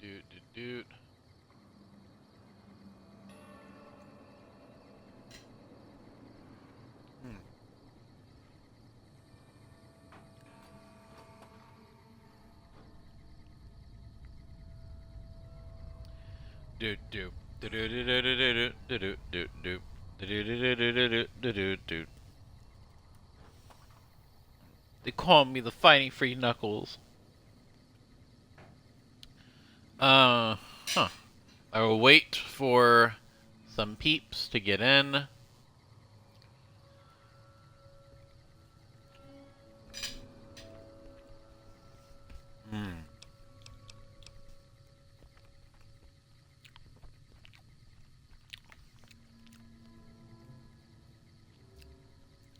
Doot, doot, doot. Hmm. Doot, doot. Doot, doot, doot, doot, doot, doot, doot, doot, doot. Doot, doot, doot, doot, doot, doot, doot, doot. They call me the Fighting Free Knuckles. Huh. I will wait for some peeps to get in. Hmm.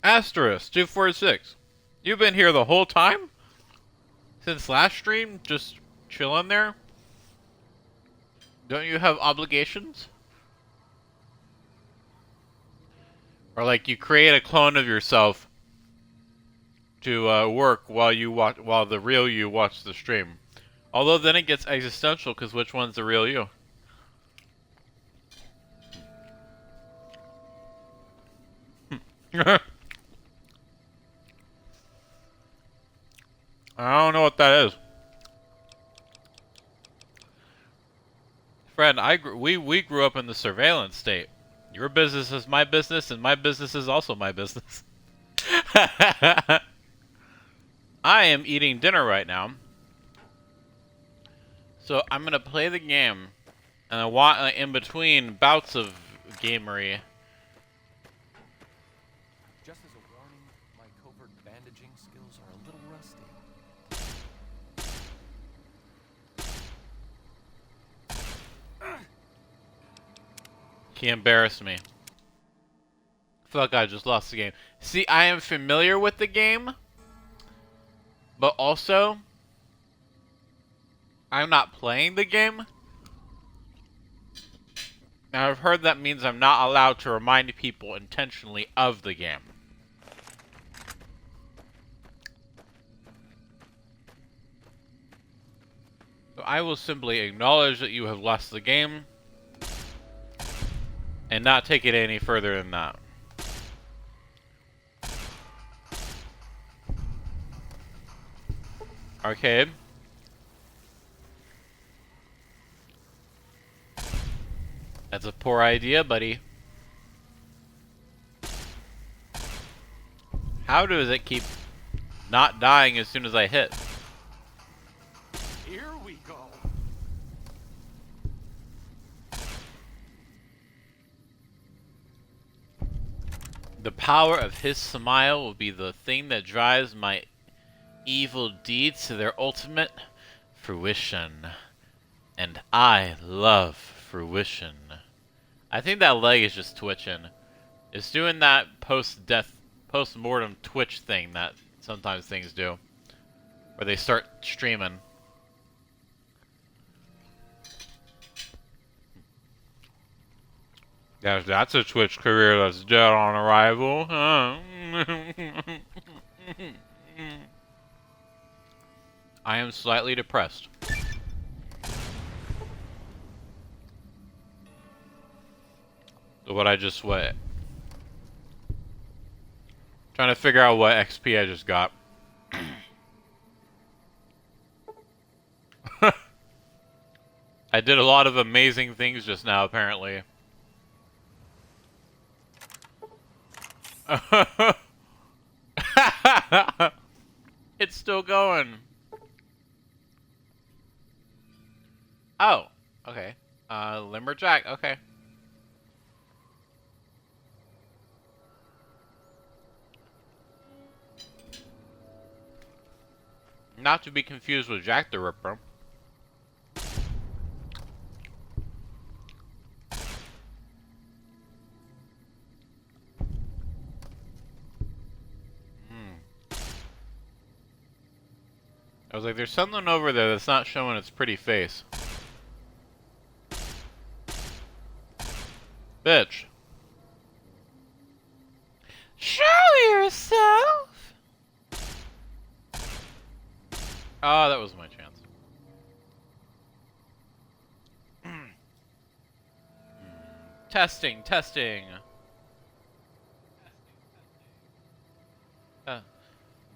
Asterisk 246. You've been here the whole time? Since last stream? Just chilling there? Don't you have obligations? Or like you create a clone of yourself to work while the real you watch the stream. Although then it gets existential because which one's the real you? I don't know what that is. Friend, we grew up in the surveillance state. Your business is my business, and my business is also my business. I am eating dinner right now. So I'm gonna play the game, and I want in between bouts of gamery. Just as a warning, my covert bandaging skills are a little rusty. He embarrassed me. I feel like I just lost the game. See, I am familiar with the game, but also I'm not playing the game. And I've heard that means I'm not allowed to remind people intentionally of the game. So I will simply acknowledge that you have lost the game and not take it any further than that. Arcade. That's a poor idea, buddy. How does it keep not dying as soon as I hit? Here we go. The power of his smile will be the thing that drives my evil deeds to their ultimate fruition. And I love fruition. I think that leg is just twitching. It's doing that post-mortem twitch thing that sometimes things do. Where they start streaming. That's a Twitch career that's dead on arrival. I am slightly depressed. So what I just what? Trying to figure out what XP I just got. I did a lot of amazing things just now, apparently. It's still going. Oh, okay. Lumberjack, okay. Not to be confused with Jack the Ripper. I was like, there's something over there that's not showing its pretty face. Bitch. Show yourself! Oh, that was my chance. Testing, testing. Uh,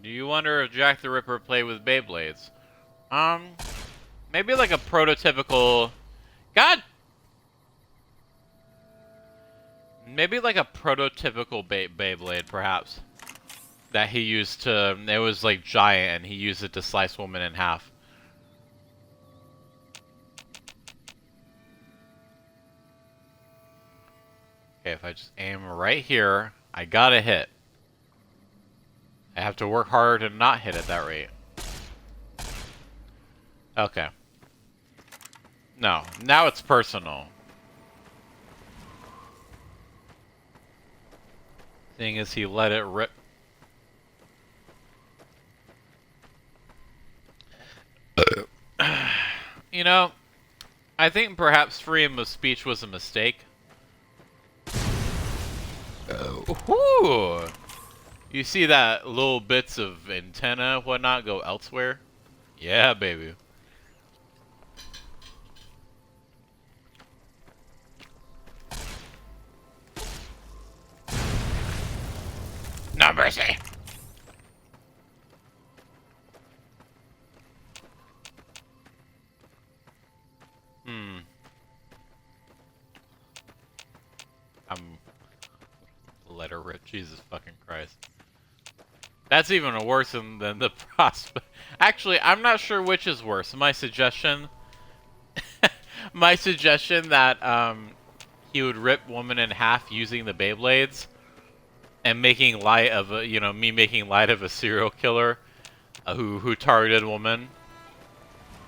do you wonder if Jack the Ripper played with Beyblades? Maybe like a prototypical... God! Maybe like a prototypical Beyblade, perhaps. That he used to... It was like giant, and he used it to slice women in half. Okay, if I just aim right here, I gotta hit. I have to work harder to not hit at that rate. Okay. No, now it's personal. Thing is, he let it rip. You know, I think perhaps freedom of speech was a mistake. Ooh. You see that little bits of antenna, whatnot, go elsewhere? Yeah, baby. No mercy. Let her rip. Jesus fucking Christ. That's even worse than the prospect. Actually, I'm not sure which is worse. My suggestion... my suggestion that, he would rip woman in half using the Beyblades and making light of a, me making light of a serial killer who targeted woman,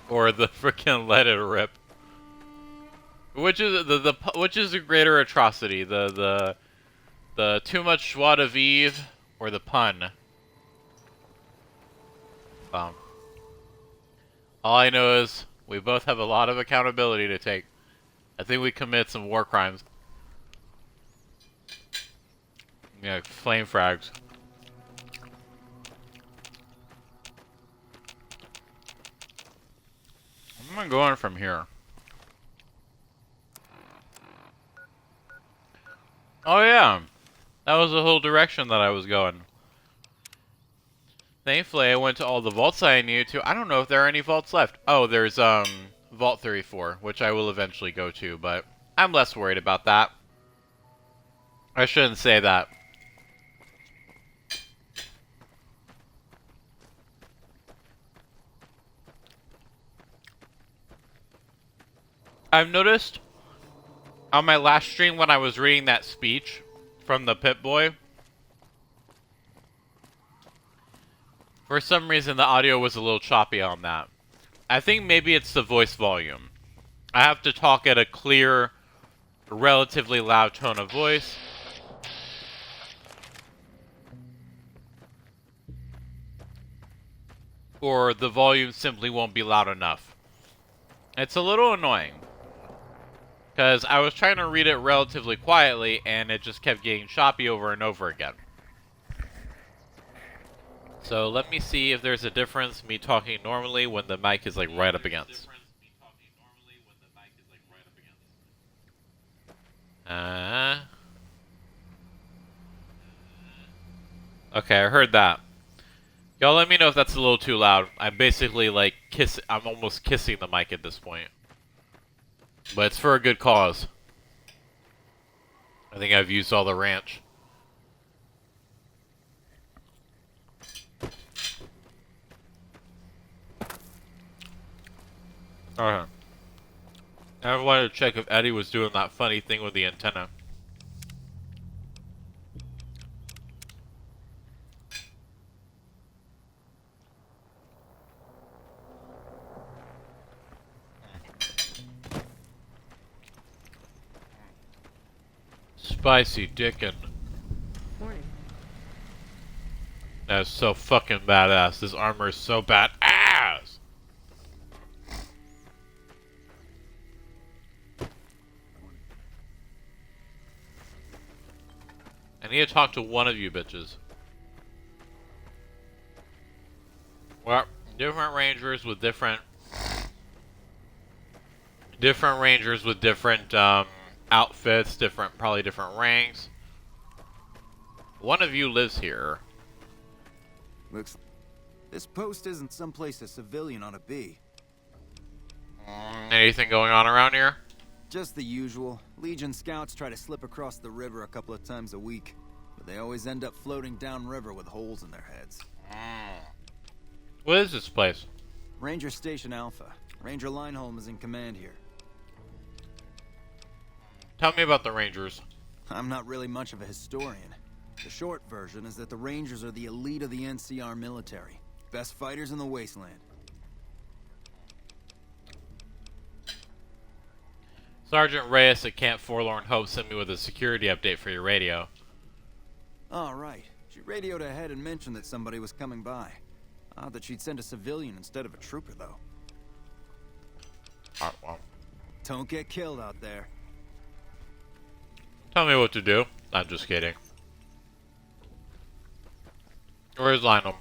or the freaking let it rip. Which is which is a greater atrocity, the too much joie de vivre or the pun? All I know is we both have a lot of accountability to take. I think we commit some war crimes. Yeah, flame frags. Where am I going from here? Oh yeah, that was the whole direction that I was going. Thankfully, I went to all the vaults I needed to. I don't know if there are any vaults left. Oh, there's Vault 34, which I will eventually go to, but I'm less worried about that. I shouldn't say that. I've noticed on my last stream when I was reading that speech from the Pip-Boy, for some reason the audio was a little choppy on that. I think maybe it's the voice volume. I have to talk at a clear, relatively loud tone of voice. Or the volume simply won't be loud enough. It's a little annoying. Because I was trying to read it relatively quietly, and it just kept getting choppy over and over again. So let me see if there's a difference me talking normally when the mic is like right up against. Okay, I heard that. Y'all let me know if that's a little too loud. I'm basically like I'm almost kissing the mic at this point. But it's for a good cause. I think I've used all the ranch. Alright. I wanted to check if Eddie was doing that funny thing with the antenna. Spicy dickin'. Morning. That is so fucking badass. This armor is so badass. I need to talk to one of you bitches. Well, different rangers with different outfits, probably different ranks. One of you lives here. Looks. This post isn't someplace a civilian ought to be. Anything going on around here? Just the usual. Legion scouts try to slip across the river a couple of times a week, but they always end up floating downriver with holes in their heads. What is this place? Ranger Station Alpha. Ranger Lineholm is in command here. Tell me about the Rangers. I'm not really much of a historian. The short version is that the Rangers are the elite of the NCR military. Best fighters in the wasteland. Sergeant Reyes at Camp Forlorn Hope sent me with a security update for your radio. All right. She radioed ahead and mentioned that somebody was coming by. Odd that she'd send a civilian instead of a trooper, though. Alright, well. Don't get killed out there. Tell me what to do. I'm just kidding. Where's Lionel?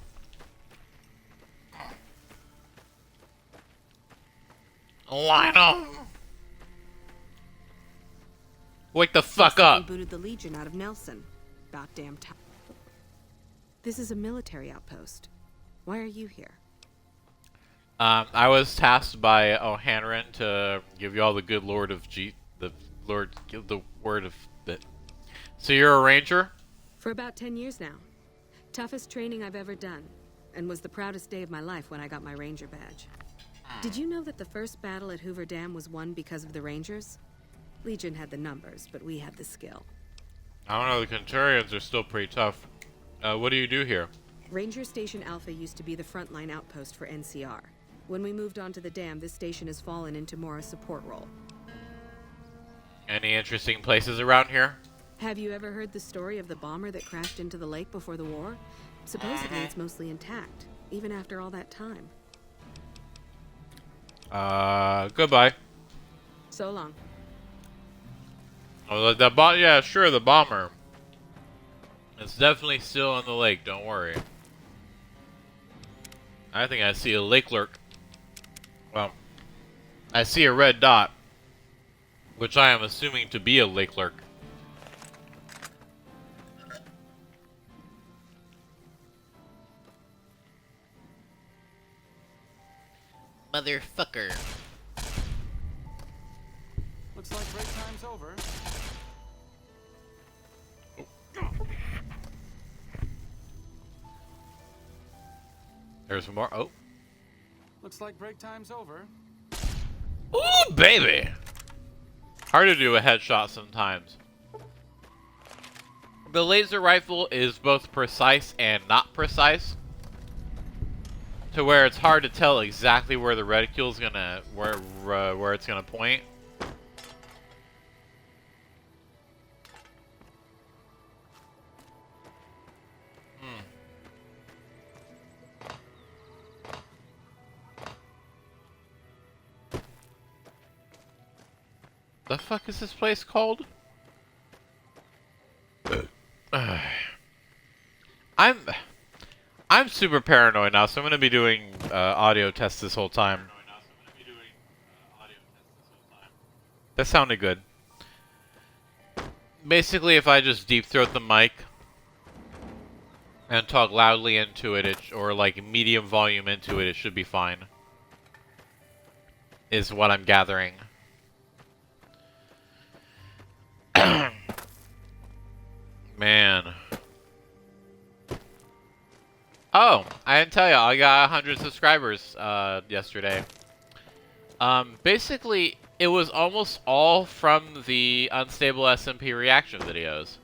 Lionel! Wake the fuck up! Booted the Legion out of Nelson. About damn time. This is a military outpost. Why are you here? I was tasked by O'Hanrahan to give you all the good Lord of the word of the. So you're a ranger? For about 10 years now. Toughest training I've ever done, and was the proudest day of my life when I got my ranger badge. Did you know that the first battle at Hoover Dam was won because of the Rangers? Legion had the numbers, but we had the skill. I don't know, the Contrarians are still pretty tough. What do you do here? Ranger Station Alpha used to be the frontline outpost for NCR. When we moved on to the dam, this station has fallen into more a support role. Any interesting places around here? Have you ever heard the story of the bomber that crashed into the lake before the war? Supposedly it's mostly intact, even after all that time. Goodbye. So long. Oh, yeah, sure, the bomber. It's definitely still in the lake, don't worry. I think I see a lake lurk. Well, I see a red dot, which I am assuming to be a lake lurk. Motherfucker. Looks like break time's over. There's more. Oh. Looks like break time's over. Ooh, baby! Hard to do a headshot sometimes. The laser rifle is both precise and not precise, to where it's hard to tell exactly where the reticule's gonna where it's gonna point. The fuck is this place called? I'm super paranoid now, so I'm gonna be doing audio tests this whole time. That sounded good. Basically, if I just deep throat the mic and talk loudly into it, or like medium volume into it, it should be fine. Is what I'm gathering. Man. Oh, I didn't tell you, I got 100 subscribers yesterday. Basically, it was almost all from the unstable SMP reaction videos,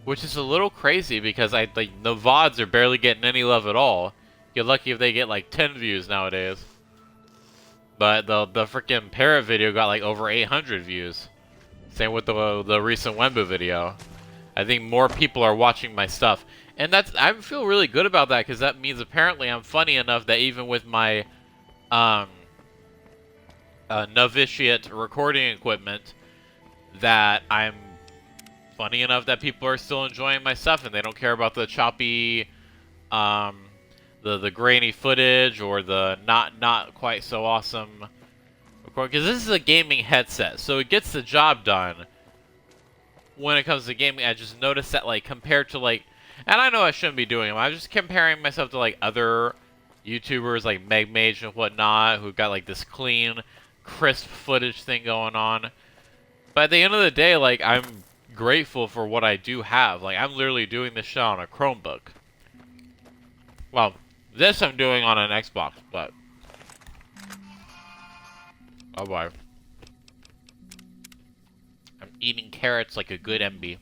which is a little crazy because the VODs are barely getting any love at all. You're lucky if they get like 10 views nowadays. But the freaking Parrot video got like over 800 views. Same with the recent Wembu video. I think more people are watching my stuff. And I feel really good about that, because that means apparently I'm funny enough that even with my novitiate recording equipment, that I'm funny enough that people are still enjoying my stuff and they don't care about the choppy, the grainy footage or the not quite so awesome. Because this is a gaming headset, so it gets the job done. when it comes to gaming, I just noticed that, like, compared to, like, and I know I shouldn't be doing them, I'm just comparing myself to, like, other YouTubers, like Megmage and whatnot, who've got, like, this clean, crisp footage thing going on. But at the end of the day, like, I'm grateful for what I do have. Like, I'm literally doing this shit on a Chromebook. Well, this I'm doing on an Xbox, but... oh boy. I'm eating carrots like a good MB.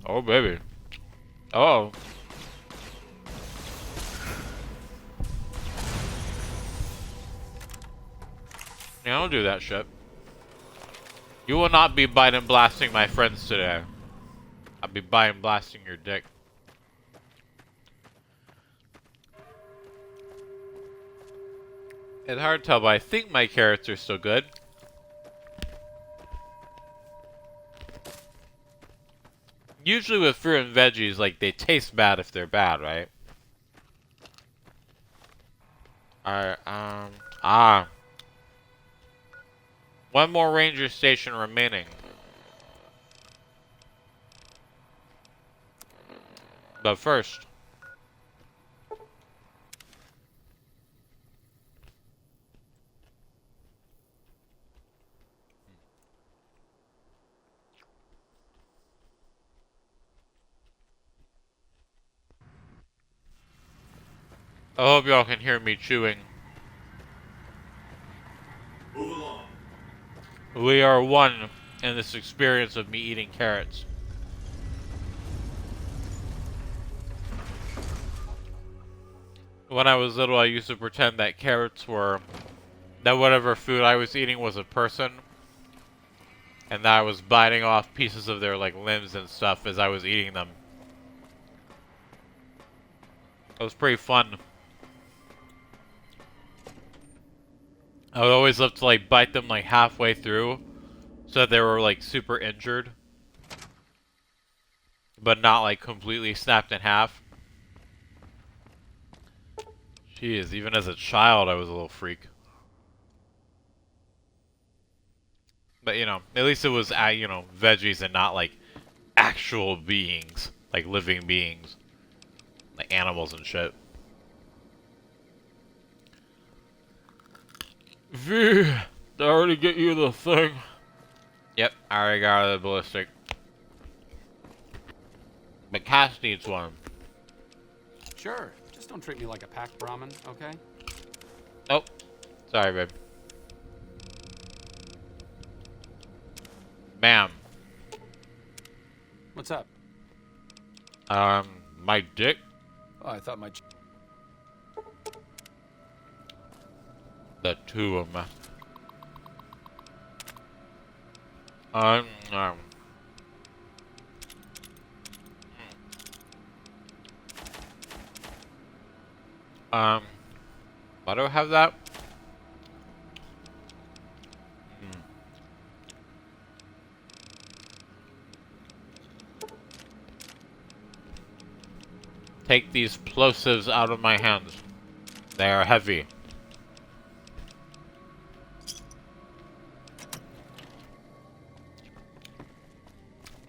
Oh, baby. Oh. Yeah, don't do that shit. You will not be biting blasting my friends today. I'll be biting blasting your dick. It's hard to tell, but I think my carrots are still good. Usually with fruit and veggies, like, they taste bad if they're bad, right? Alright, one more ranger station remaining. But first... I hope y'all can hear me chewing. Move along. We are one in this experience of me eating carrots. When I was little, I used to pretend that carrots were... that whatever food I was eating was a person. And that I was biting off pieces of their, like, limbs and stuff as I was eating them. It was pretty fun. I would always love to, like, bite them, like, halfway through. So that they were, like, super injured. But not, like, completely snapped in half. Jeez, even as a child, I was a little freak. But, you know, at least it was, you know, veggies and not, like, actual beings. Like, living beings. Like, animals and shit. V, did I already get you the thing? Yep, I already got the ballistic. But Cass needs one. Sure. Just don't treat me like a packed Brahmin, okay? Oh, sorry, babe. Bam. What's up? My dick. Oh, I thought my... The two of them. Why do I have that? Take these plosives out of my hands. They are heavy.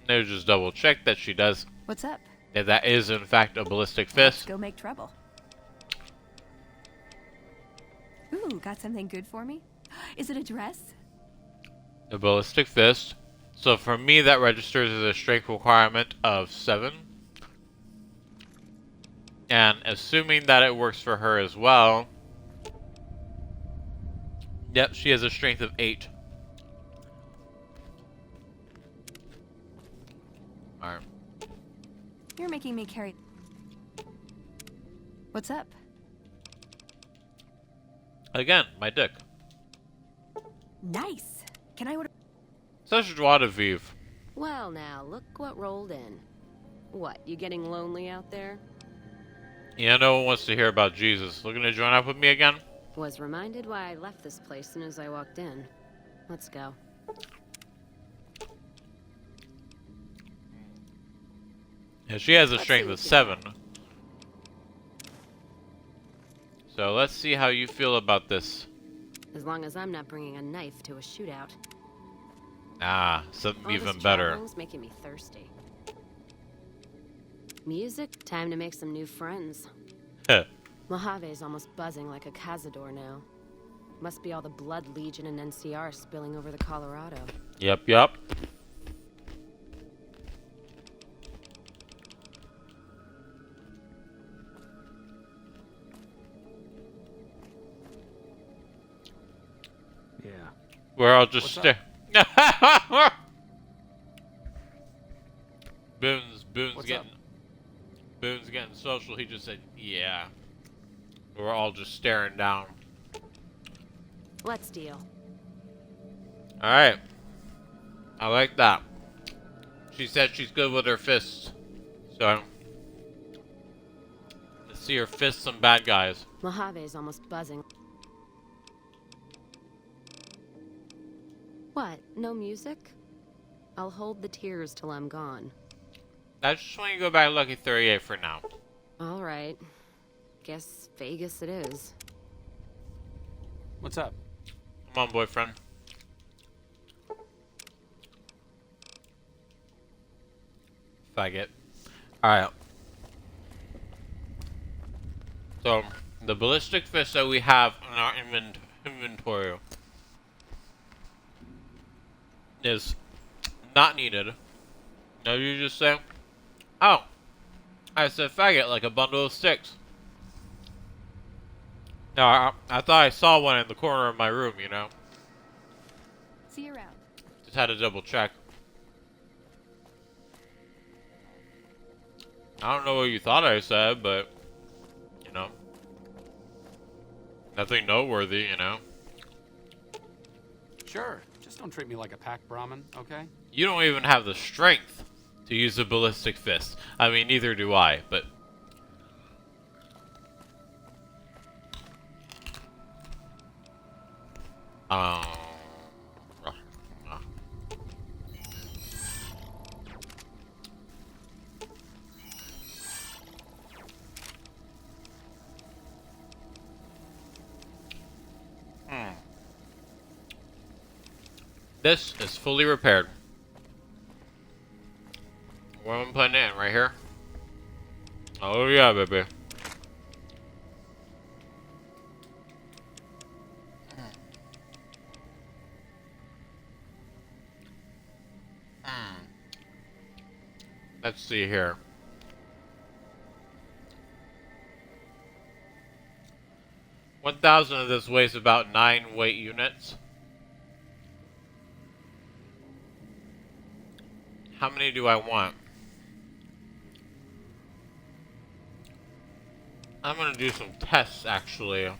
Now just double check that she does. What's up? Yeah, that is in fact a ballistic Let's fist. go make trouble. Ooh, got something good for me? Is it a dress? A ballistic fist. So for me, that registers as a strength requirement of 7. And assuming that it works for her as well. Yep, she has a strength of 8. Alright. You're making me carry... What's up? Again, my dick. Nice! Can I order... Such joie de vivre. Well now, look what rolled in. What, you getting lonely out there? Yeah, no one wants to hear about Jesus. Looking to join up with me again? Was reminded why I left this place soon as I walked in. Let's go. Yeah, she has a Let's strength see of what you 7. So let's see how you feel about this. As long as I'm not bringing a knife to a shootout. Ah, something All even this better. traveling's making me thirsty. Music? Time to make some new friends. Heh. Mojave's almost buzzing like a cazador now. Must be all the Blood Legion and NCR spilling over the Colorado. Yep, yep. Yeah. We're all just What's Boone's What's getting up? Boone's getting social. He just said, "Yeah." We're all just staring down. Let's deal. All right. I like that. She said she's good with her fists. So let's see her fist some bad guys. Mojave's almost buzzing. What? No music? I'll hold the tears till I'm gone. That's just when you go back to Lucky 38 for now. All right. Guess Vegas it is. What's up? Come on, boyfriend. Faggot. Alright. So, the ballistic fist that we have in our inventory is not needed. Now you just say, "Oh, I said faggot like a bundle of sticks." Now, I thought I saw one in the corner of my room, you know? See you around. Just had to double check. I don't know what you thought I said, but, you know. Nothing noteworthy, you know. Sure. Just don't treat me like a pack Brahmin, okay? You don't even have the strength to use a ballistic fist. I mean, neither do I, but... Um... This is fully repaired. Where am I putting it in? Right here? Oh yeah, baby. Let's see here. $1,000 of this weighs about 9 weight units. How many do I want? I'm gonna do some tests, actually. I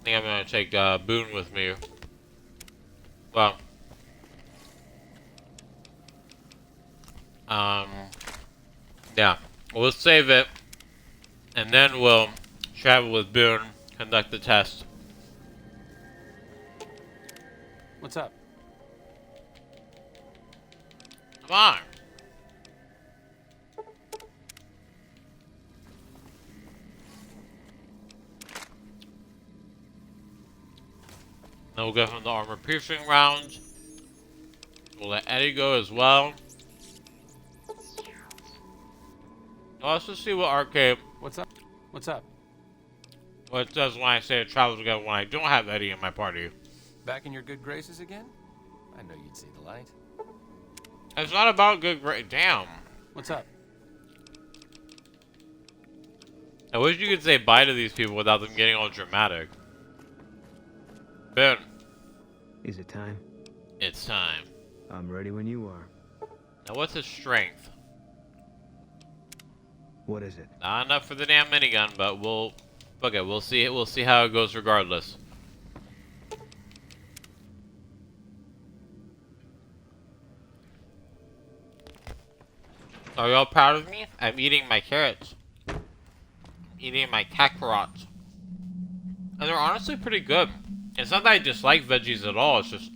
think I'm gonna take Boone with me. Well, yeah, we'll save it, and then we'll travel with Boone, conduct the test. What's up? Come on. Then we'll go from the armor-piercing round. We'll let Eddie go as well. Now let's just see what arcade, What's up? What's up? what it does when I say it travels together when I don't have Eddie in my party. Back in your good graces again? I know you'd see the light. It's not about good damn. What's up? I wish you could say bye to these people without them getting all dramatic. Ben, Is it time? it's time. I'm ready when you are. Now what's his strength? What is it? Not enough for the damn minigun, but we'll... Fuck it, we'll see it. We'll see how it goes regardless. Are y'all proud of me? I'm eating my carrots. I'm eating my kakarot. And they're honestly pretty good. It's not that I dislike veggies at all, it's just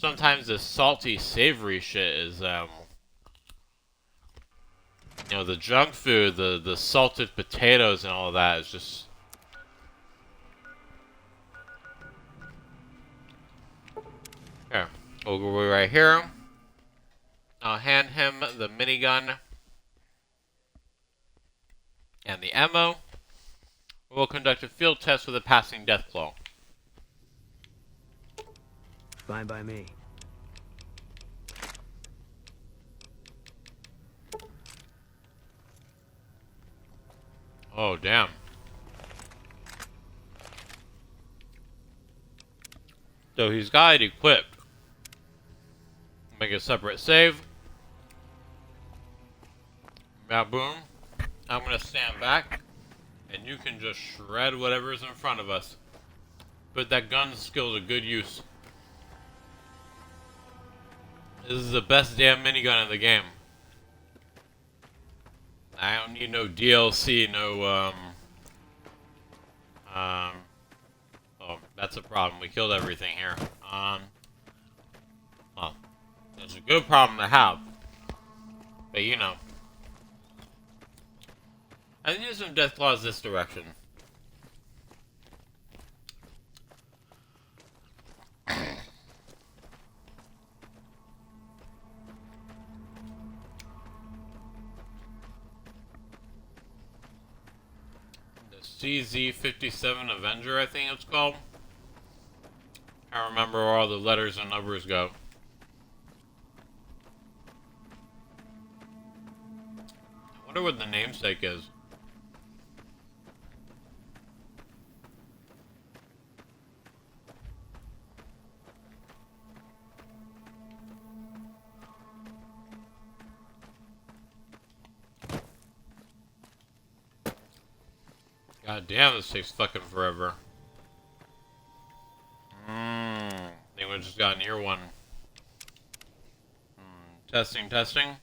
sometimes the salty, savory shit is, you know, the junk food, the salted potatoes and all that is just... Here, we'll go right here. I'll hand him the minigun and the ammo. We'll conduct a field test with a passing death claw. Fine by me. Oh, damn. So he's got it equipped. Make a separate save. Now, boom. I'm gonna stand back, and you can just shred whatever's in front of us. Put that gun skill to good use. This is the best damn minigun in the game. I don't need no DLC, no, oh, that's a problem. We killed everything here. Well, it's a good problem to have. But, you know. I think there's some death claws this direction. CZ-57 Avenger, I think it's called. I don't remember where all the letters and numbers go. I wonder what the namesake is. God damn, this takes fucking forever. I think we just got near one. Testing, testing.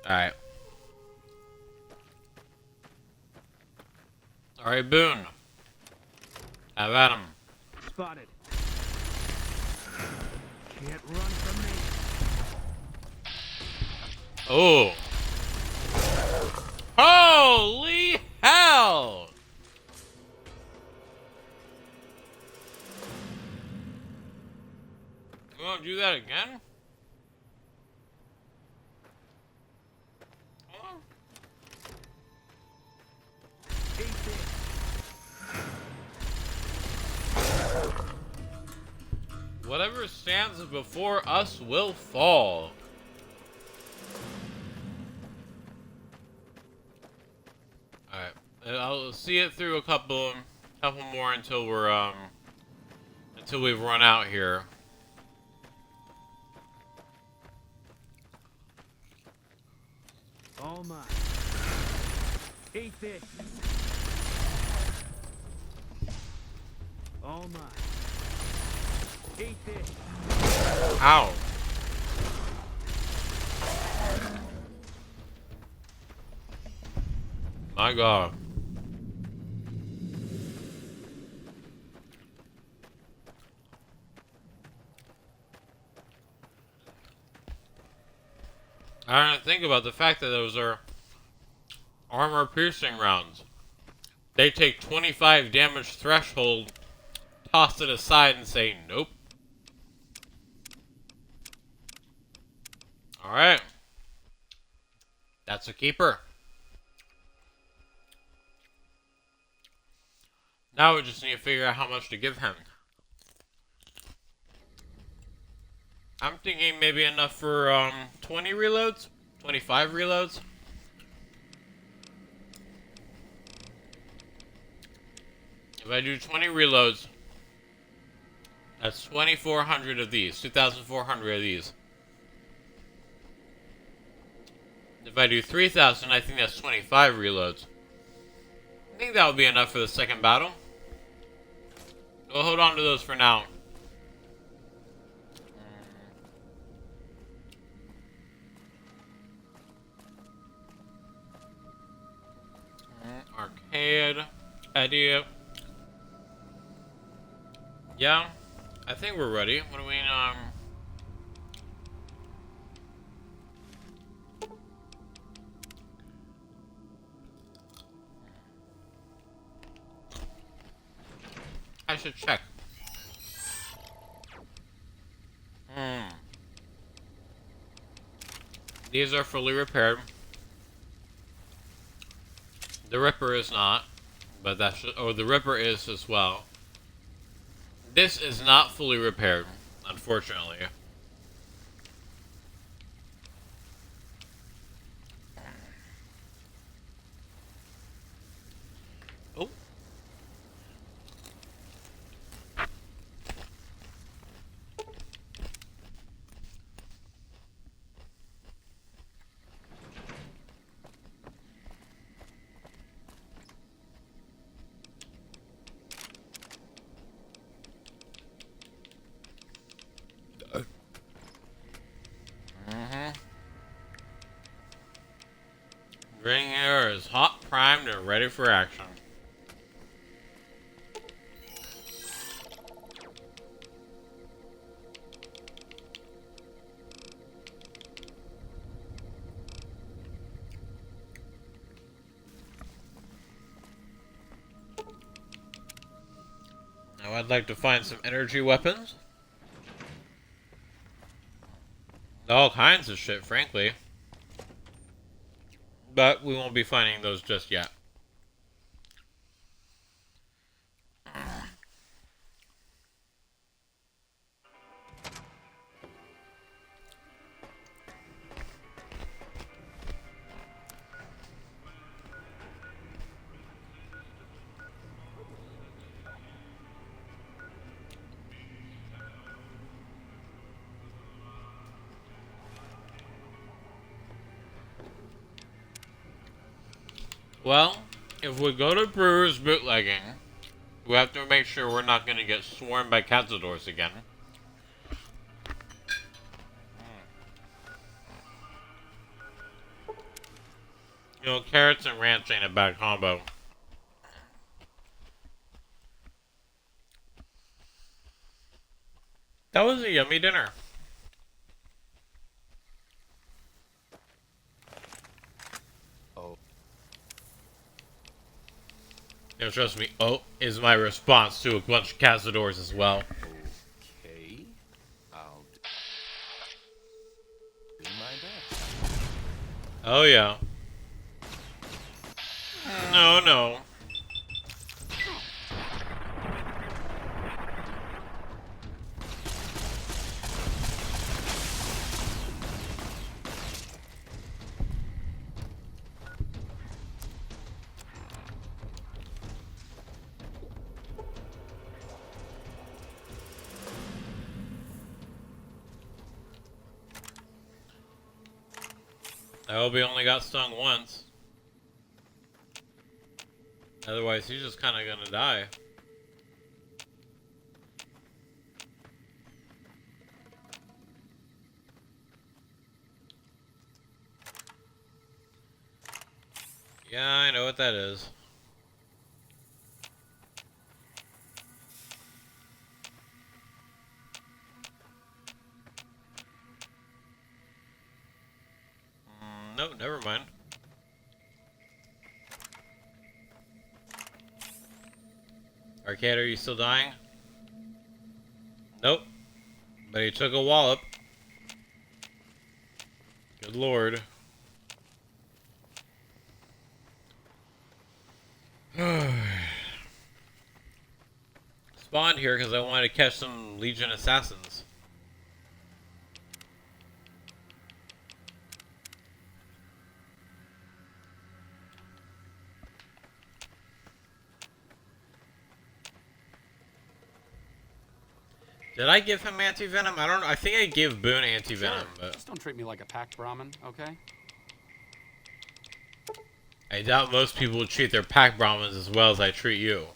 Alright. Alright, Boone. Have at him. Spotted. Can't run from me. Oh. Holy hell! You wanna do that again? Huh? Whatever stands before us will fall. Alright. I'll see it through a couple more until we're until we've run out here. All mine. Eat this. All mine. Eat this. Ow. My God. I didn't think about the fact that those are armor-piercing rounds. They take 25 damage threshold, toss it aside, and say nope. Alright. That's a keeper. Now we just need to figure out how much to give him. I'm thinking maybe enough for 20 reloads? 25 reloads? If I do 20 reloads, that's 2,400 of these. 2,400 of these. If I do 3,000, I think that's 25 reloads. I think that would be enough for the second battle. We'll hold on to those for now. Arcade. Idea. Yeah, I think we're ready. What do we, I should check. These are fully repaired. The Ripper is not, but that's oh, the Ripper is as well. This is not fully repaired, unfortunately. Oh. Green air is hot, primed, and ready for action. Now I'd like to find some energy weapons. All kinds of shit, frankly. But we won't be finding those just yet. Well, if we go to Brewer's bootlegging, we have to make sure we're not going to get swarmed by cazadors again. You know, carrots and ranch ain't a bad combo. That was a yummy dinner. Oh. You know, trust me, oh is my response to a bunch of cazadors as well. Okay. I'll do my best. Oh yeah. No, no. I hope he only got stung once. Otherwise, he's just kind of gonna die. Yeah, I know what that is. No, never mind. Arcade, are you still dying? Nope. But he took a wallop. Good lord. Spawned here because I wanted to catch some Legion assassins. Did I give him anti-venom? I don't know. I think I gave Boone anti-venom, Sure. but Just don't treat me like a packed Brahmin, okay? I doubt most people would treat their pack Brahmins as well as I treat you.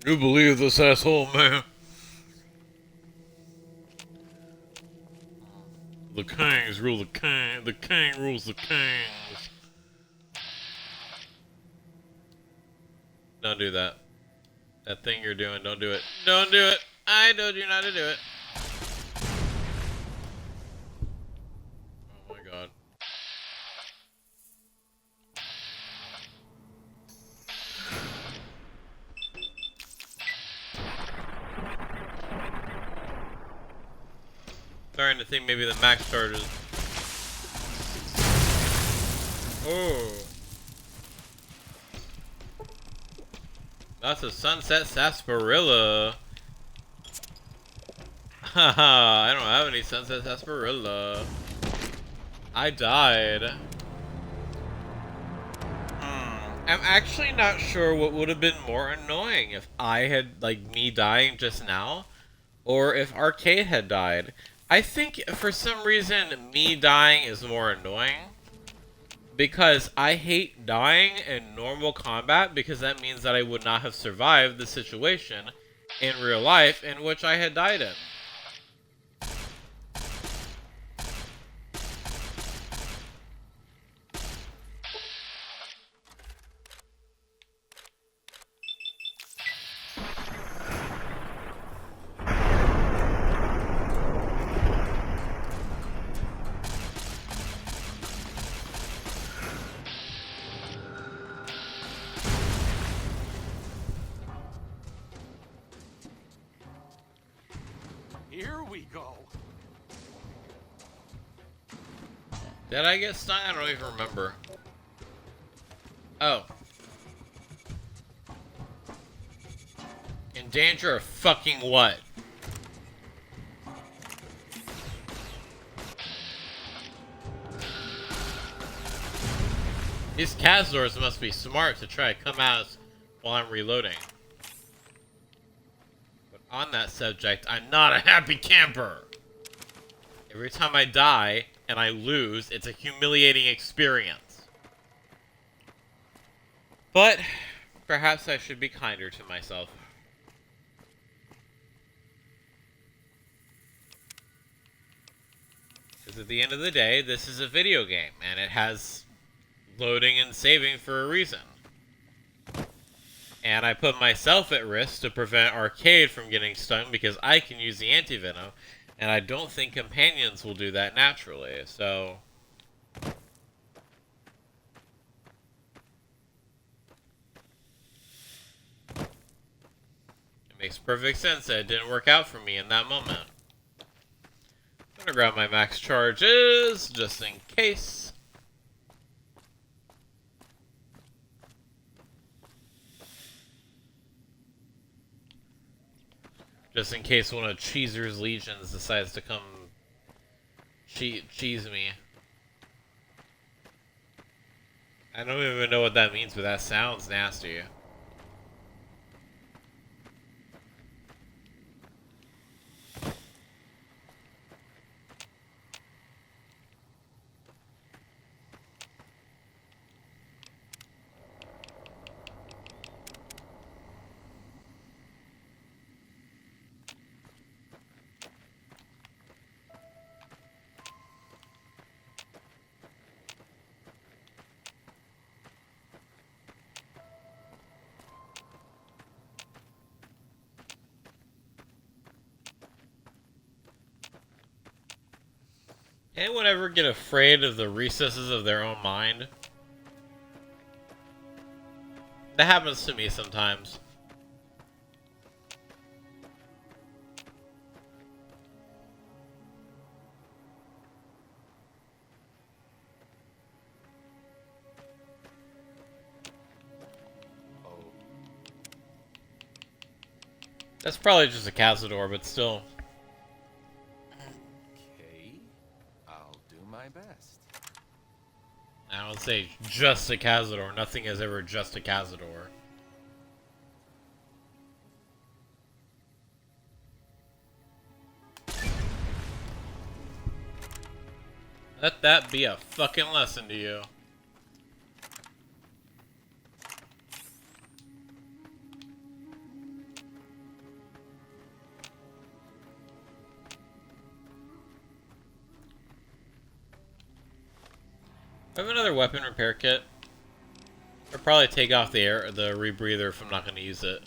You believe this asshole, man? The kings rule the king. The king rules the kings. Don't do that. That thing you're doing, don't do it. Don't do it. I told you not to do it. Oh my god. Starting to think maybe the max charges. Oh. That's a sunset sarsaparilla. Haha, I don't have any sunset sarsaparilla. I died. I'm actually not sure what would have been more annoying if I had, like, me dying just now, or if Arcade had died. I think for some reason me dying is more annoying. Because I hate dying in normal combat because that means that I would not have survived the situation in real life in which I had died in. Here we go. Did I get stung? I don't even remember. Oh. In danger of fucking what? These Cazadors must be smart to try to come out while I'm reloading. But on that subject, I'm not a happy camper. Every time I die and I lose, it's a humiliating experience. But perhaps I should be kinder to myself. Because at the end of the day, this is a video game, and it has loading and saving for a reason. And I put myself at risk to prevent Arcade from getting stung because I can use the anti-venom, and I don't think companions will do that naturally, so... It makes perfect sense that it didn't work out for me in that moment. I'm gonna grab my max charges, just in case. Just in case one of Cheezer's legions decides to come cheese me. I don't even know what that means, but that sounds nasty. Anyone ever get afraid of the recesses of their own mind? That happens to me sometimes. Oh, That's probably just a Cazador, but still. Okay, I'll do my best. I would say just a Cazador. Nothing is ever just a Cazador. Let that be a fucking lesson to you. I have another weapon repair kit. I'll probably take off the rebreather if I'm not going to use it.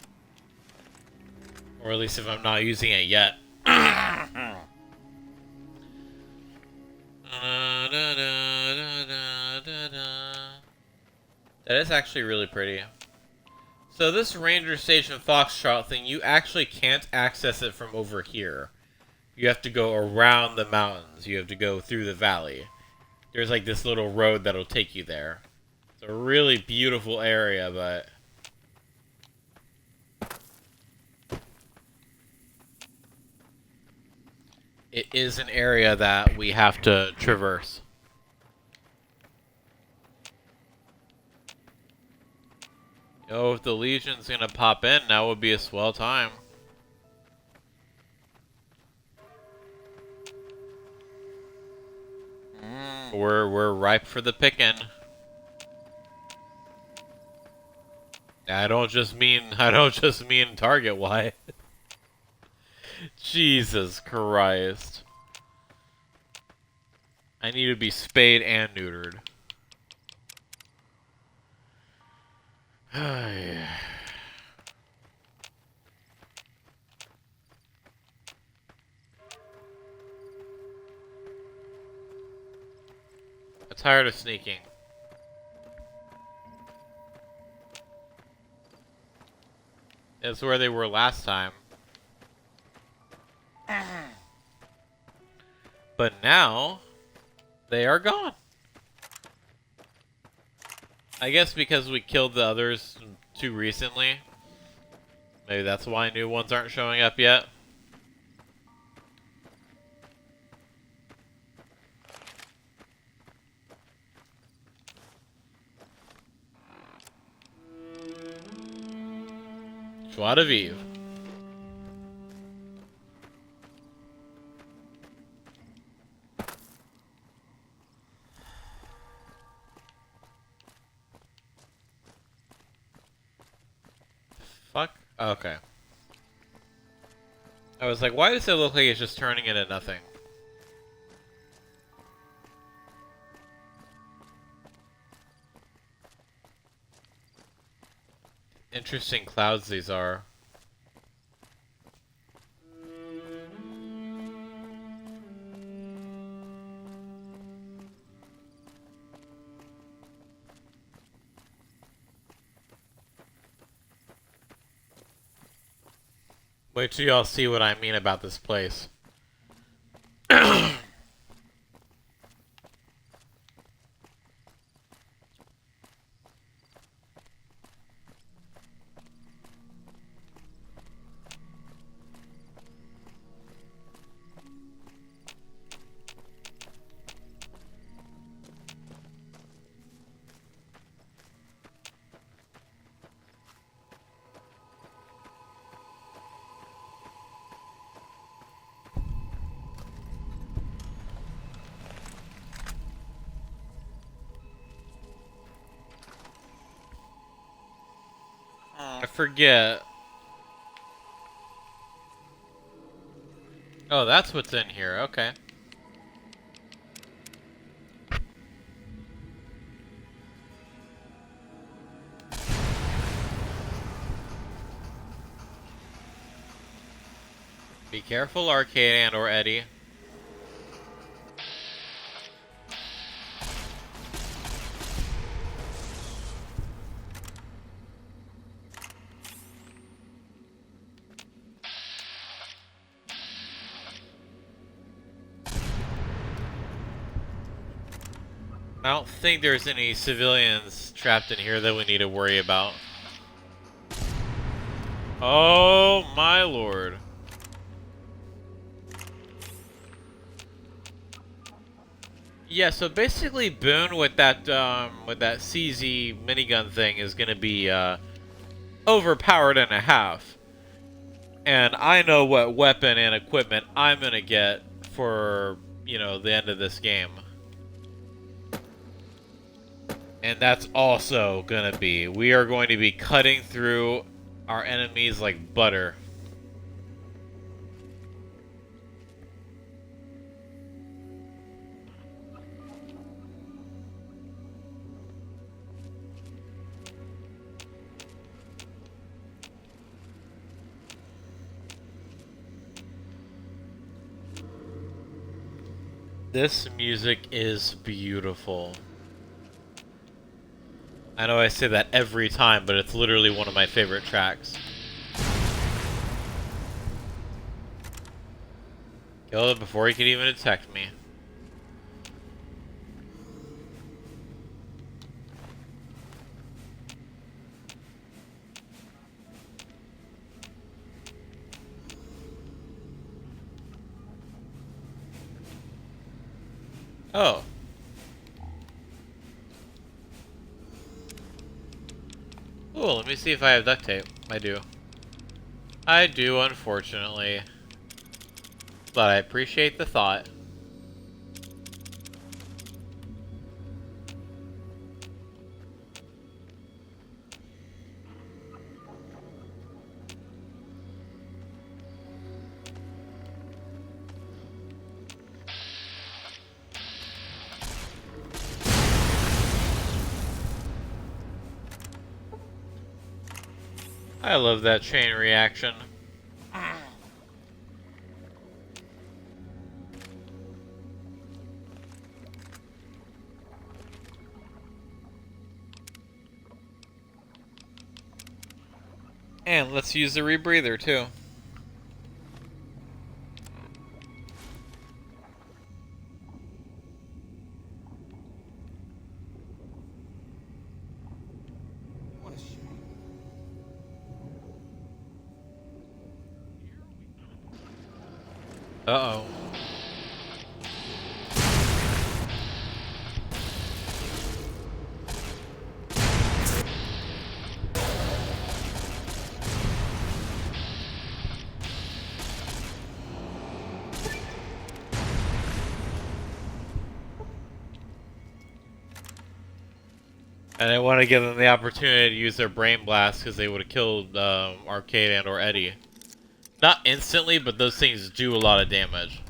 Or at least if I'm not using it yet. That is actually really pretty. So this Ranger Station Foxtrot thing, you actually can't access it from over here. You have to go around the mountains. You have to go through the valley. There's like this little road that'll take you there. It's a really beautiful area, but... it is an area that we have to traverse. Oh, if the Legion's gonna pop in, now would be a swell time. We're ripe for the picking. I don't just mean target wise. Jesus Christ. I need to be spayed and neutered. I'm tired of sneaking. That's where they were last time. But now, they are gone. I guess because we killed the others too recently. Maybe that's why new ones aren't showing up yet. Joie de vivre. Fuck? Okay. I was like, why does it look like it's just turning into nothing? Interesting clouds these are. Wait till y'all see what I mean about this place. I forget. Oh, that's what's in here. Okay. Be careful, Arcade and or Eddie. I don't think there's any civilians trapped in here that we need to worry about. Oh my lord. Yeah, so basically Boone with that CZ minigun thing is gonna be overpowered and a half. And I know what weapon and equipment I'm gonna get for, you know, the end of this game. And that's also gonna be, we are going to be cutting through our enemies like butter. This music is beautiful. I know I say that every time, but it's literally one of my favorite tracks. Killed it before he could even detect me. Oh. Cool, let me see if I have duct tape. I do. I do, unfortunately. But I appreciate the thought. I love that chain reaction. And let's use the rebreather too. What a shame. Uh-oh. I didn't want to give them the opportunity to use their brain blast because they would have killed Arcade and or Eddie. Not instantly, but those things do a lot of damage.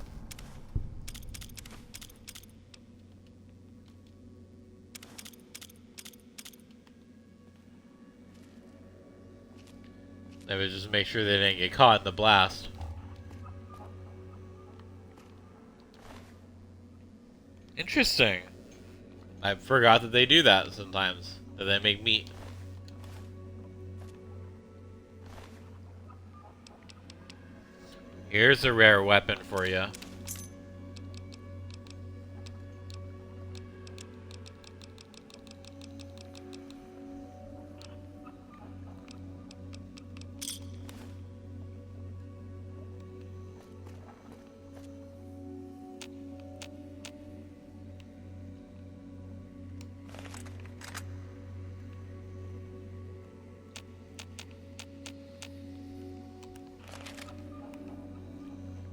They would just make sure they didn't get caught in the blast. Interesting. I forgot that they do that sometimes. That they make meat. Here's a rare weapon for you.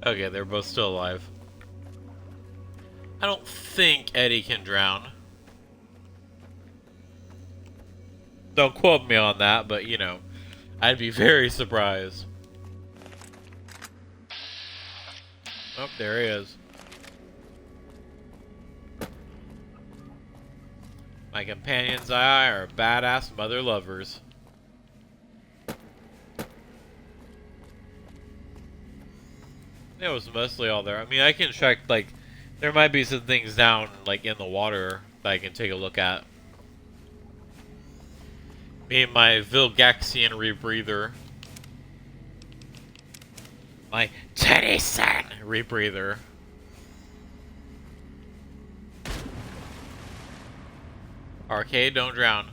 Okay, they're both still alive. I don't think Eddie can drown. Don't quote me on that, but you know, I'd be very surprised. Oh, there he is. My companions and I are badass mother lovers. It was mostly all there. I mean, I can check, like, there might be some things down, like, in the water that I can take a look at. Me and my Vilgaxian rebreather. My Tennyson rebreather. Arcade, don't drown.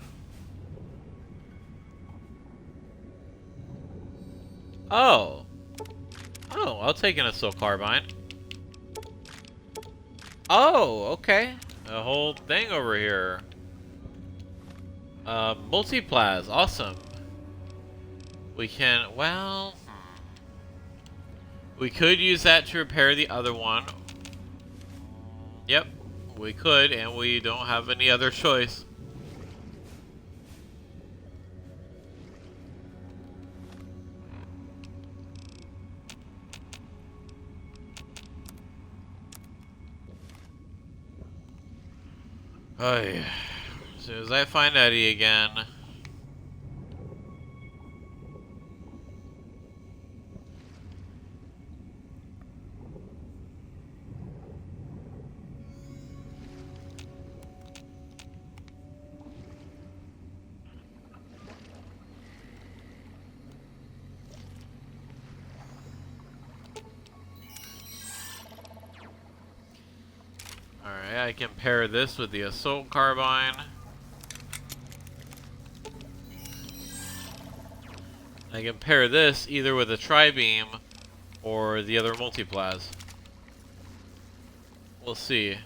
Oh. Oh, I'll take an assault carbine. Oh, okay. A whole thing over here. Multiplas, awesome. We can, well... We could use that to repair the other one. Yep, we could, and we don't have any other choice. Oh yeah. As soon as I find Eddie again. Alright, I can pair this with the assault carbine. I can pair this either with a tri-beam or the other multiplas. We'll see.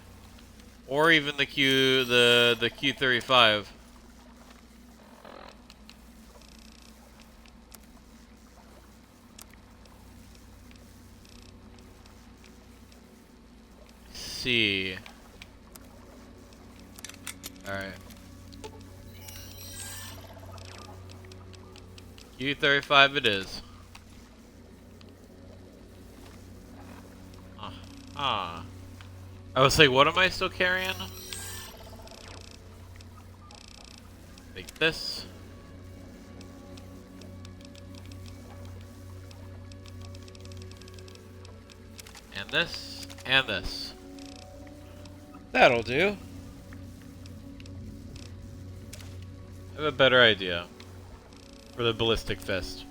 Or even the Q35. See. Alright. Q35 it is. I was like, what am I still carrying? Like this. And this. And this. That'll do. I have a better idea for the ballistic fist.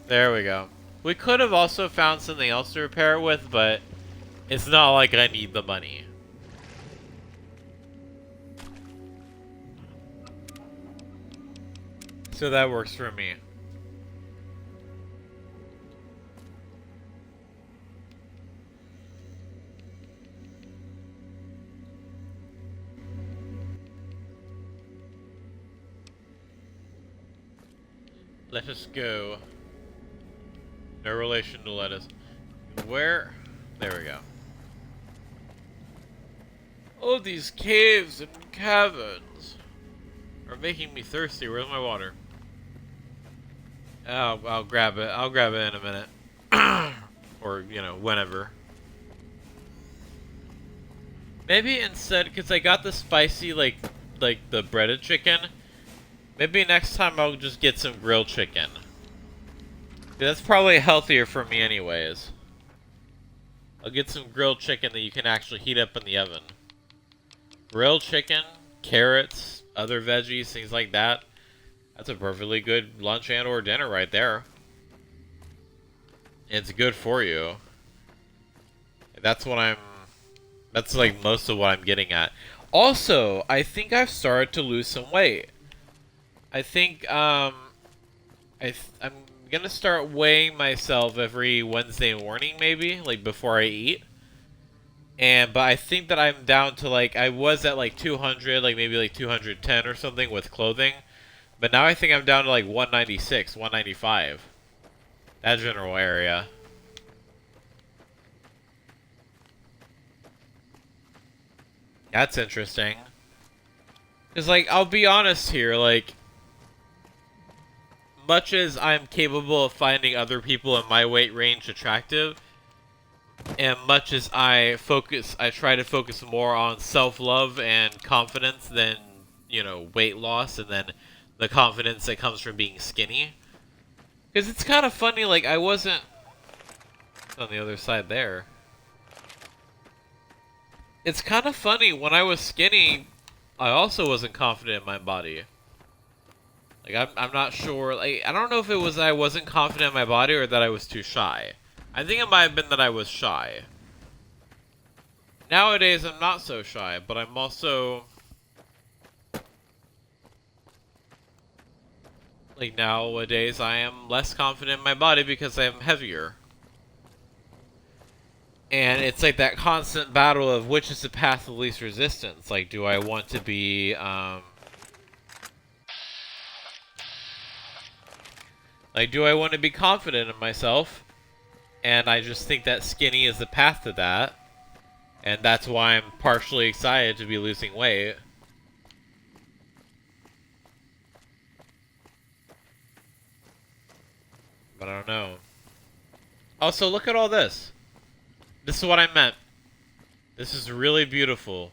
There we go. We could have also found something else to repair it with, but it's not like I need the money. So that works for me. Let us go. No relation to lettuce. Where? There we go. Oh, these caves and caverns are making me thirsty. Where's my water? I'll grab it. I'll grab it in a minute. Or, you know, whenever. Maybe instead, because I got the spicy, like the breaded chicken. Maybe next time I'll just get some grilled chicken. That's probably healthier for me anyways. I'll get some grilled chicken that you can actually heat up in the oven. Grilled chicken, carrots, other veggies, things like that. That's a perfectly good lunch and or dinner right there. It's good for you. That's like most of what I'm getting at. Also, I think I've started to lose some weight. I think I'm gonna start weighing myself every Wednesday morning, maybe, like before I eat. But I think that I'm down to like, I was at like 200, like maybe like 210 or something with clothing. But now I think I'm down to like 196, 195. That general area. That's interesting. Because like, I'll be honest here, like, much as I'm capable of finding other people in my weight range attractive, and much as I try to focus more on self-love and confidence than, you know, weight loss and then the confidence that comes from being skinny. Because it's kind of funny, like, I wasn't on the other side there. It's kind of funny, when I was skinny, I also wasn't confident in my body. Like, I'm not sure, like, I don't know if it was I wasn't confident in my body or that I was too shy. I think it might have been that I was shy. Nowadays, I'm not so shy, but I'm also... like, nowadays, I am less confident in my body because I am heavier. And it's like that constant battle of which is the path of least resistance. Like, do I want to be, like, do I want to be confident in myself? And I just think that skinny is the path to that. And that's why I'm partially excited to be losing weight. But I don't know. Also, look at all this. This is what I meant. This is really beautiful.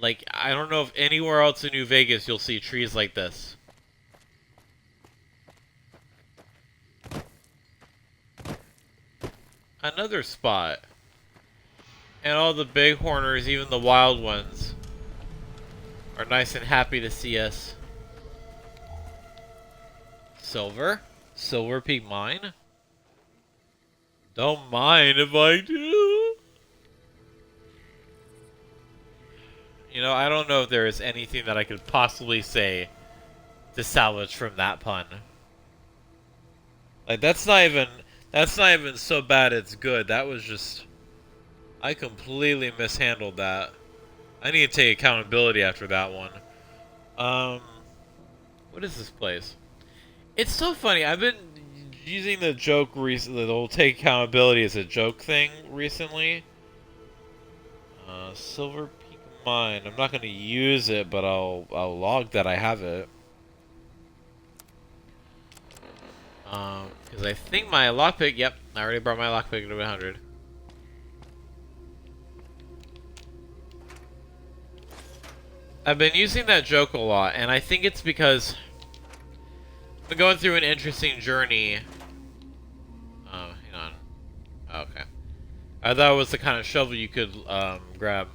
Like, I don't know if anywhere else in New Vegas you'll see trees like this. Another spot. And all the bighorners, even the wild ones, are nice and happy to see us. Silver? Silver Peak Mine? Don't mind if I do. You know, I don't know if there is anything that I could possibly say to salvage from that pun. Like, that's not even so bad it's good. That was just... I completely mishandled that. I need to take accountability after that one. What is this place? It's so funny. I've been using the joke recently, the whole take accountability as a joke thing recently. Silver Peak Mine. I'm not going to use it, but I'll log that I have it. Because I think my lockpick, yep, I already brought my lockpick to 100. I've been using that joke a lot, and I think it's because I've been going through an interesting journey. Oh, hang on. Oh, okay. I thought it was the kind of shovel you could grab.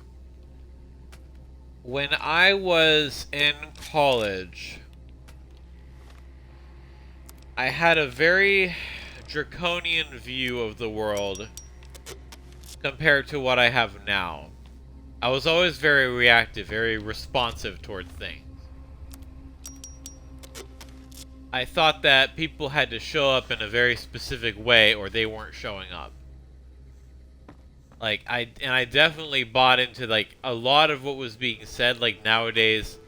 When I was in college, I had a very draconian view of the world compared to what I have now. I was always very reactive, very responsive toward things. I thought that people had to show up in a very specific way or they weren't showing up. Like, I definitely bought into, like, a lot of what was being said, like, nowadays.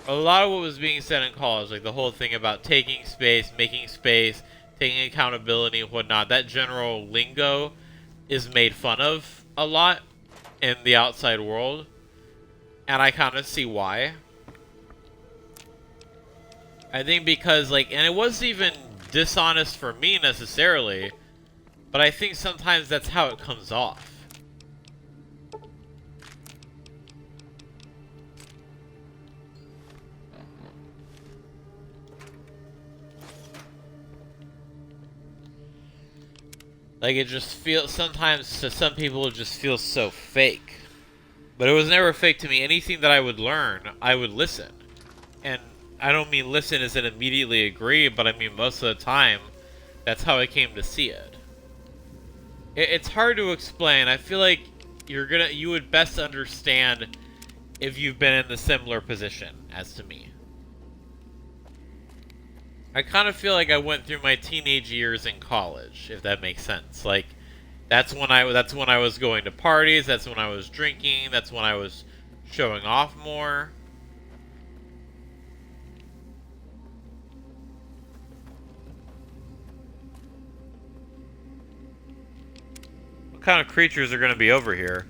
A lot of what was being said in college, like, the whole thing about taking space, taking accountability and whatnot, that general lingo is made fun of a lot in the outside world. And I kind of see why. I think because, like, and it wasn't even dishonest for me necessarily, but I think sometimes that's how it comes off. Like, it just feels, sometimes to some people it just feels so fake. But it was never fake to me. Anything that I would learn, I would listen. And I don't mean listen as in immediately agree, but I mean most of the time, that's how I came to see it. It's hard to explain. I feel like you would best understand if you've been in a similar position as to me. I kind of feel like I went through my teenage years in college, if that makes sense. Like, that's when I was going to parties, that's when I was drinking, that's when I was showing off more. What kind of creatures are going to be over here?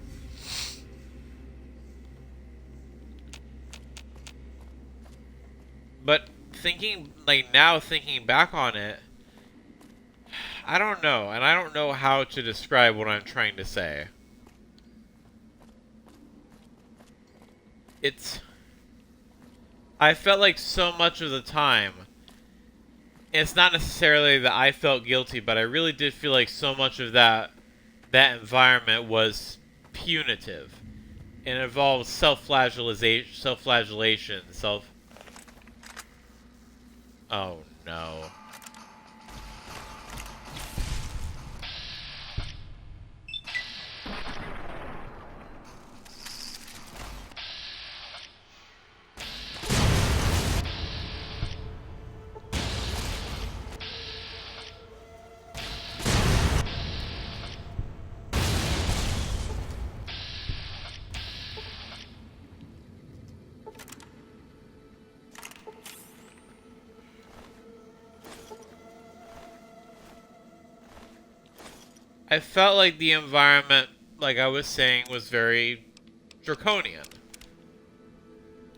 But thinking back on it, I don't know, and I don't know how to describe what I'm trying to say. I felt like so much of the time, it's not necessarily that I felt guilty, but I really did feel like so much of that environment was punitive. It involved self-flagellation, Oh, no. I felt like the environment, like I was saying, was very draconian.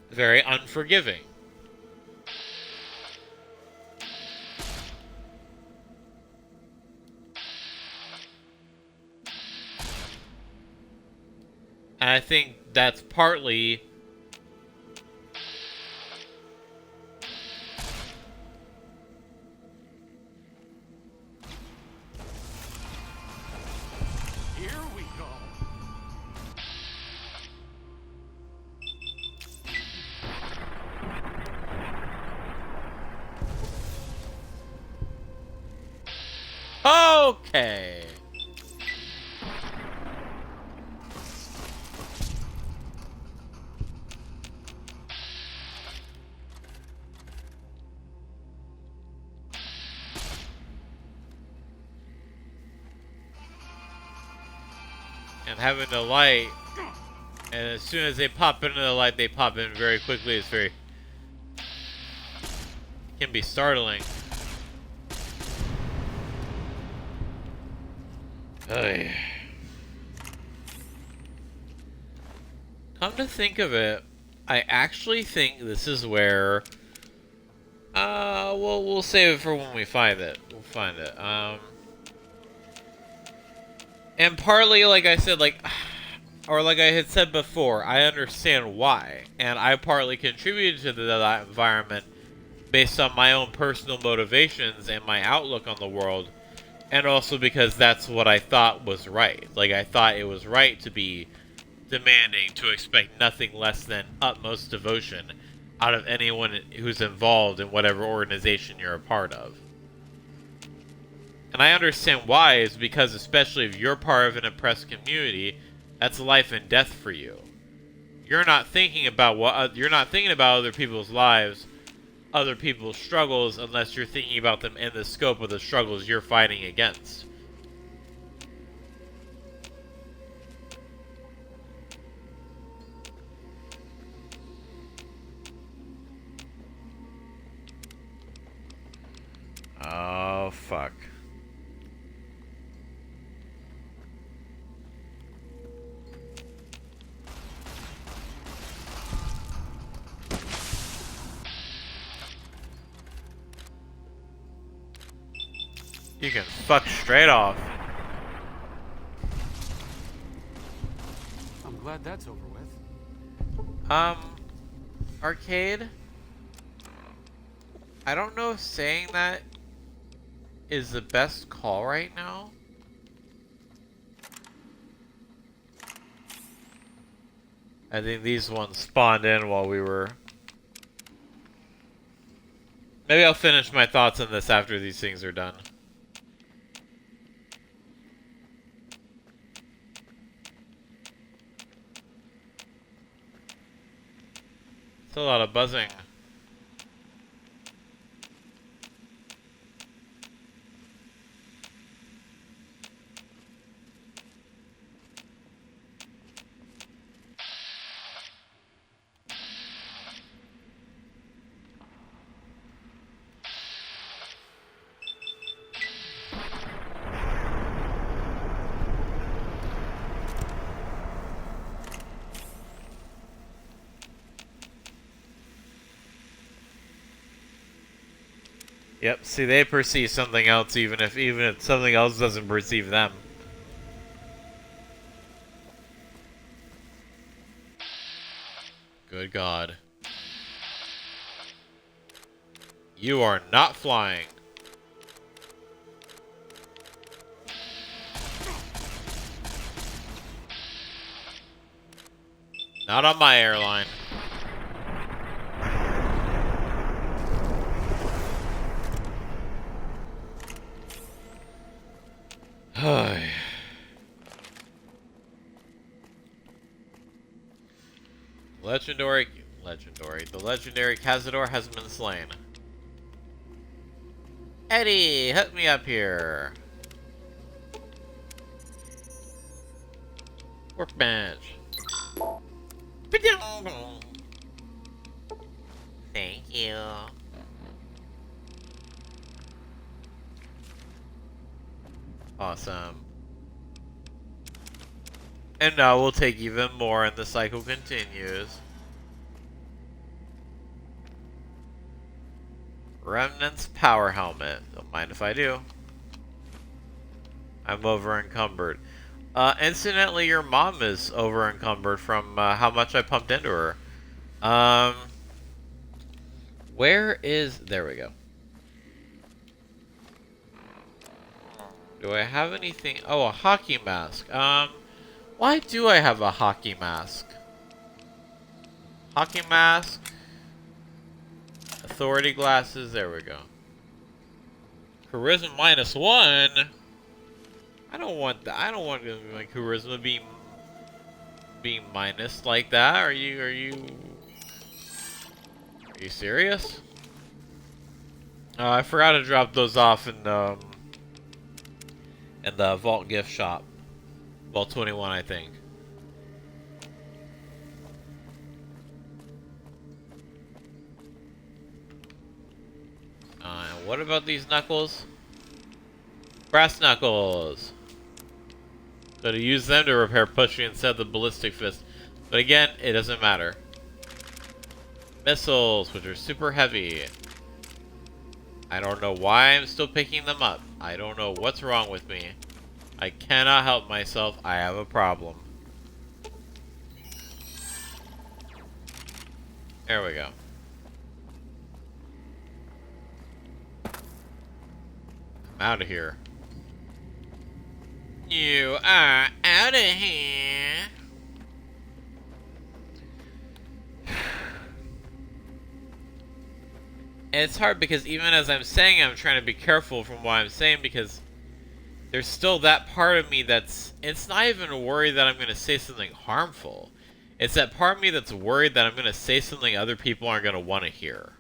Very unforgiving. And I think that's partly okay. and having the light, and as soon as they pop into the light, they pop in very quickly. It's very can be startling. Ay. Come to think of it, I actually think this is where we'll save it for when we find it. We'll find it. And partly, like I said, or like I had said before, I understand why, and I partly contributed to that environment based on my own personal motivations and my outlook on the world, and also because that's what I thought was right. Like, I thought it was right to be demanding, to expect nothing less than utmost devotion out of anyone who's involved in whatever organization you're a part of. And I understand why, is because especially if you're part of an oppressed community, that's life and death for you. You're not thinking about other people's lives, other people's struggles, unless you're thinking about them in the scope of the struggles you're fighting against. Oh, fuck. You can fuck straight off. I'm glad that's over with. Arcade? I don't know if saying that is the best call right now. I think these ones spawned in while we were... Maybe I'll finish my thoughts on this after these things are done. It's a lot of buzzing. Yep, see, they perceive something else even if something else doesn't perceive them. Good God. You are not flying. Not on my airline. The legendary Cazador has been slain. Eddie, hook me up here. Workbench. Thank you. Awesome. And now we'll take even more and the cycle continues. Remnant's power helmet. Don't mind if I do. I'm over encumbered. Incidentally, your mom is over encumbered from how much I pumped into her. Where is... There we go. Do I have anything... Oh, a hockey mask. Why do I have a hockey mask? Hockey mask. Authority glasses. There we go. Charisma -1. I don't want that. I don't want my charisma being minus like that. Are you serious? I forgot to drop those off in the vault gift shop. Well, 21, I think. And what about these knuckles? Brass knuckles! Could have used them to repair pushing instead of the ballistic fist. But again, it doesn't matter. Missiles, which are super heavy. I don't know why I'm still picking them up. I don't know what's wrong with me. I cannot help myself. I have a problem. There we go. I'm out of here. You are out of here. And it's hard because even as I'm saying, I'm trying to be careful from what I'm saying because there's still that part of me that's... It's not even worried that I'm going to say something harmful. It's that part of me that's worried that I'm going to say something other people aren't going to want to hear.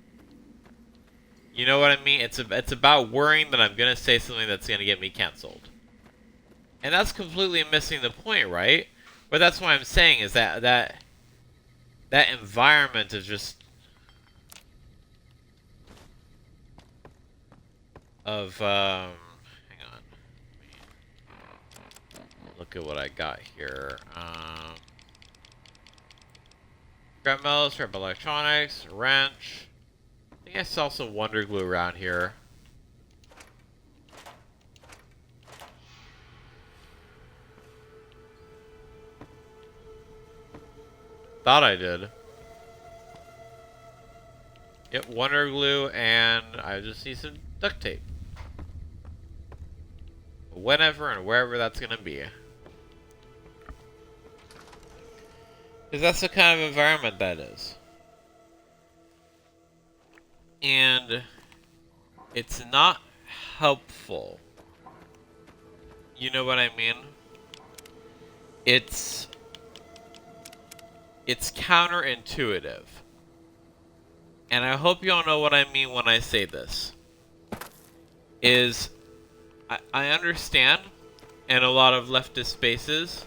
You know what I mean? It's about worrying that I'm going to say something that's going to get me canceled. And that's completely missing the point, right? But that's what I'm saying is that environment is just... hang on. Look at what I got here. Scrap metal, scrap electronics, wrench. I think I saw some Wonder Glue around here. Thought I did. Yep, Wonder Glue, and I just need some duct tape. Whenever and wherever that's gonna be. Because that's the kind of environment that is. And it's not helpful. You know what I mean? It's counterintuitive. And I hope y'all know what I mean when I say this. I understand in a lot of leftist spaces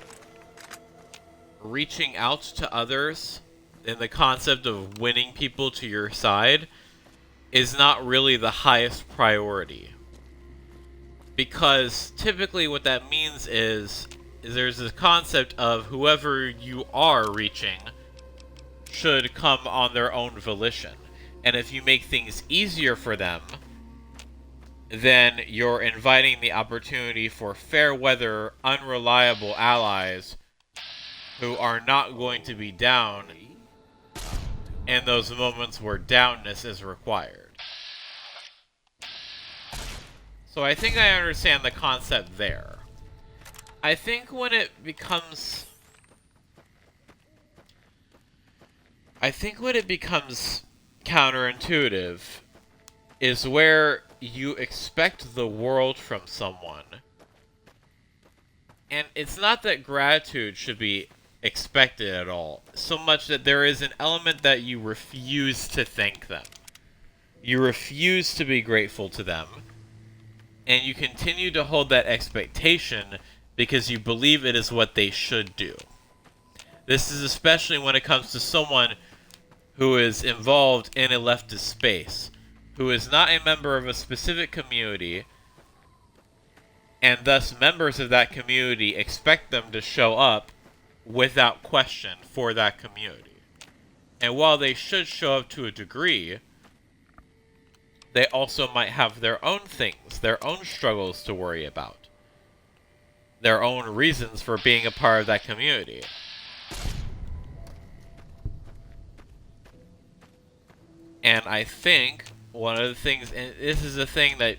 reaching out to others in the concept of winning people to your side is not really the highest priority. Because typically what that means is there's this concept of whoever you are reaching should come on their own volition. And if you make things easier for them, then you're inviting the opportunity for fair weather, unreliable allies who are not going to be down in those moments where downness is required. So I think I understand the concept there. I think when it becomes counterintuitive is where you expect the world from someone. And it's not that gratitude should be expected at all, so much that there is an element that you refuse to thank them. You refuse to be grateful to them, and you continue to hold that expectation because you believe it is what they should do. This is especially when it comes to someone who is involved in a leftist space, who is not a member of a specific community, and thus members of that community expect them to show up without question for that community. And while they should show up to a degree, they also might have their own things, their own struggles to worry about, their own reasons for being a part of that community. And I think one of the things, and this is a thing that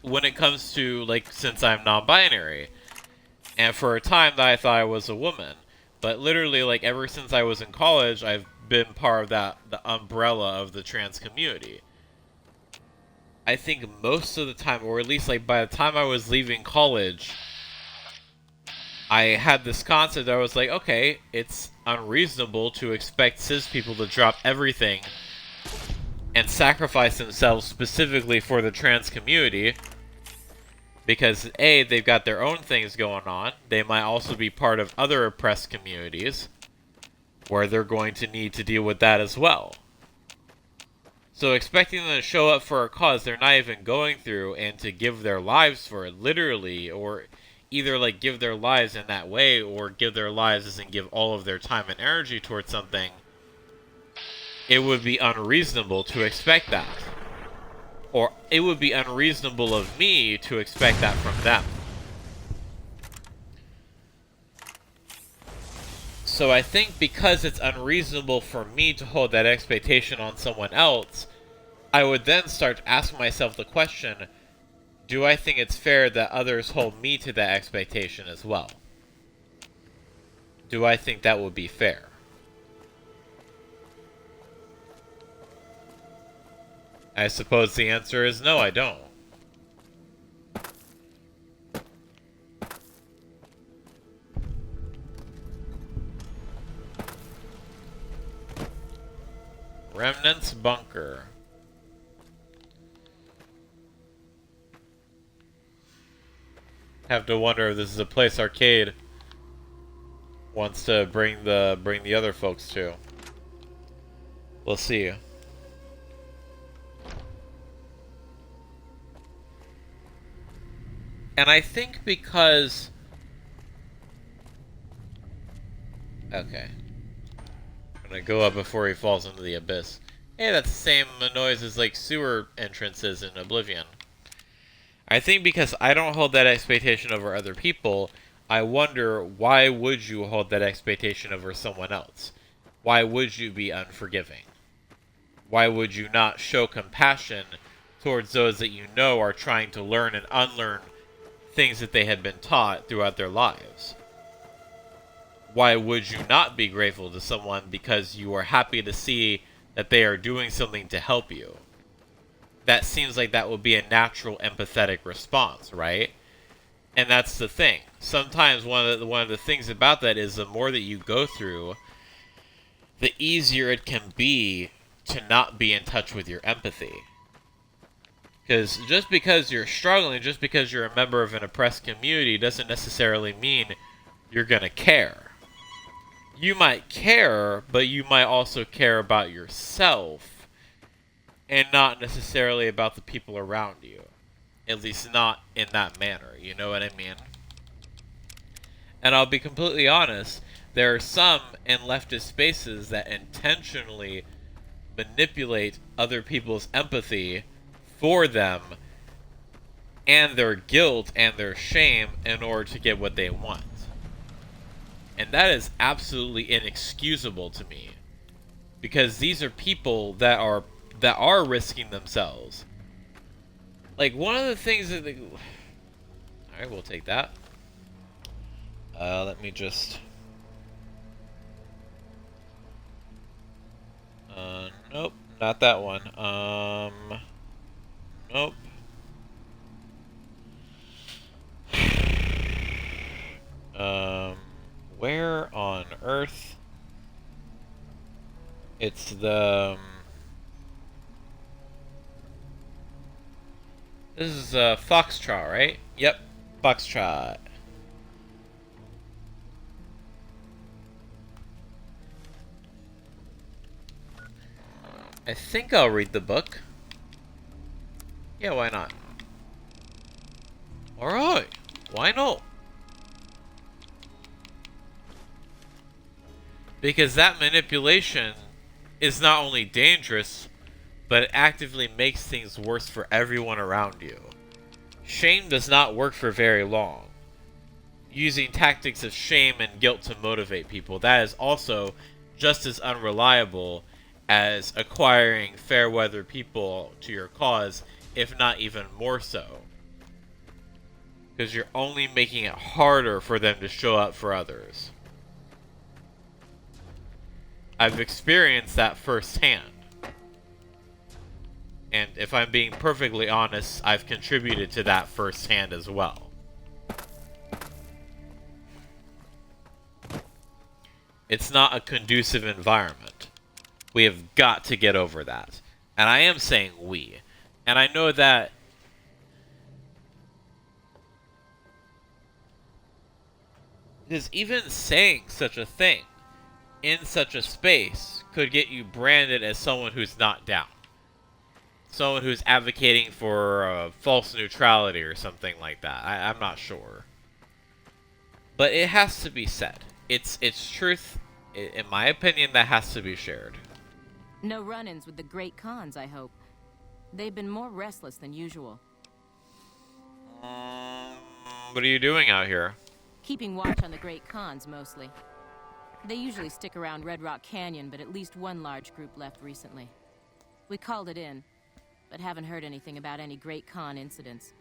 when it comes to, like, since I'm non-binary, and for a time that I thought I was a woman, but literally, like, ever since I was in college, I've been part of the umbrella of the trans community. I think most of the time, or at least, like, by the time I was leaving college, I had this concept that I was like, okay, it's unreasonable to expect cis people to drop everything and sacrifice themselves specifically for the trans community. Because A, they've got their own things going on. They might also be part of other oppressed communities where they're going to need to deal with that as well. So expecting them to show up for a cause they're not even going through and to give their lives for it, literally, or either like give their lives in that way or give their lives as in give all of their time and energy towards something, it would be unreasonable to expect that. Or it would be unreasonable of me to expect that from them. So I think because it's unreasonable for me to hold that expectation on someone else, I would then start to ask myself the question, do I think it's fair that others hold me to that expectation as well? Do I think that would be fair? I suppose the answer is no, I don't. Remnant's Bunker. Have to wonder if this is a place Arcade wants to bring the other folks to. We'll see. And I think because... Okay. I'm gonna go up before he falls into the abyss. Hey, that's the same noise as like sewer entrances in Oblivion. I think because I don't hold that expectation over other people, I wonder why would you hold that expectation over someone else? Why would you be unforgiving? Why would you not show compassion towards those that you know are trying to learn and unlearn things that they had been taught throughout their lives? Why would you not be grateful to someone because you are happy to see that they are doing something to help you? That seems like that would be a natural empathetic response, right? And that's the thing. Sometimes one of the things about that is the more that you go through, the easier it can be to not be in touch with your empathy. Because just because you're struggling, just because you're a member of an oppressed community, doesn't necessarily mean you're gonna care. You might care, but you might also care about yourself, and not necessarily about the people around you. At least not in that manner, you know what I mean? And I'll be completely honest, there are some in leftist spaces that intentionally manipulate other people's empathy for them and their guilt and their shame in order to get what they want. And that is absolutely inexcusable to me, because these are people that are risking themselves. Like, one of the things that they... Alright, we'll take that. Let me just... Nope, not that one. Nope. Where on earth? It's the... This is Foxtrot, right? Yep, Foxtrot. I think I'll read the book. Yeah, why not? Alright, why not? Because that manipulation is not only dangerous, but it actively makes things worse for everyone around you. Shame does not work for very long. Using tactics of shame and guilt to motivate people, that is also just as unreliable as acquiring fair-weather people to your cause, if not even more so. Because you're only making it harder for them to show up for others. I've experienced that firsthand. And if I'm being perfectly honest, I've contributed to that firsthand as well. It's not a conducive environment. We have got to get over that. And I am saying we. And I know that Because even saying such a thing in such a space could get you branded as someone who's not down. Someone who's advocating for false neutrality or something like that. I'm not sure. But it has to be said. It's truth, in my opinion, that has to be shared. No run-ins with the Great Khans, I hope. They've been more restless than usual. What are you doing out here? Keeping watch on the Great Khans, mostly. They usually stick around Red Rock Canyon, but at least one large group left recently. We called it in, but haven't heard anything about any Great Khan incidents.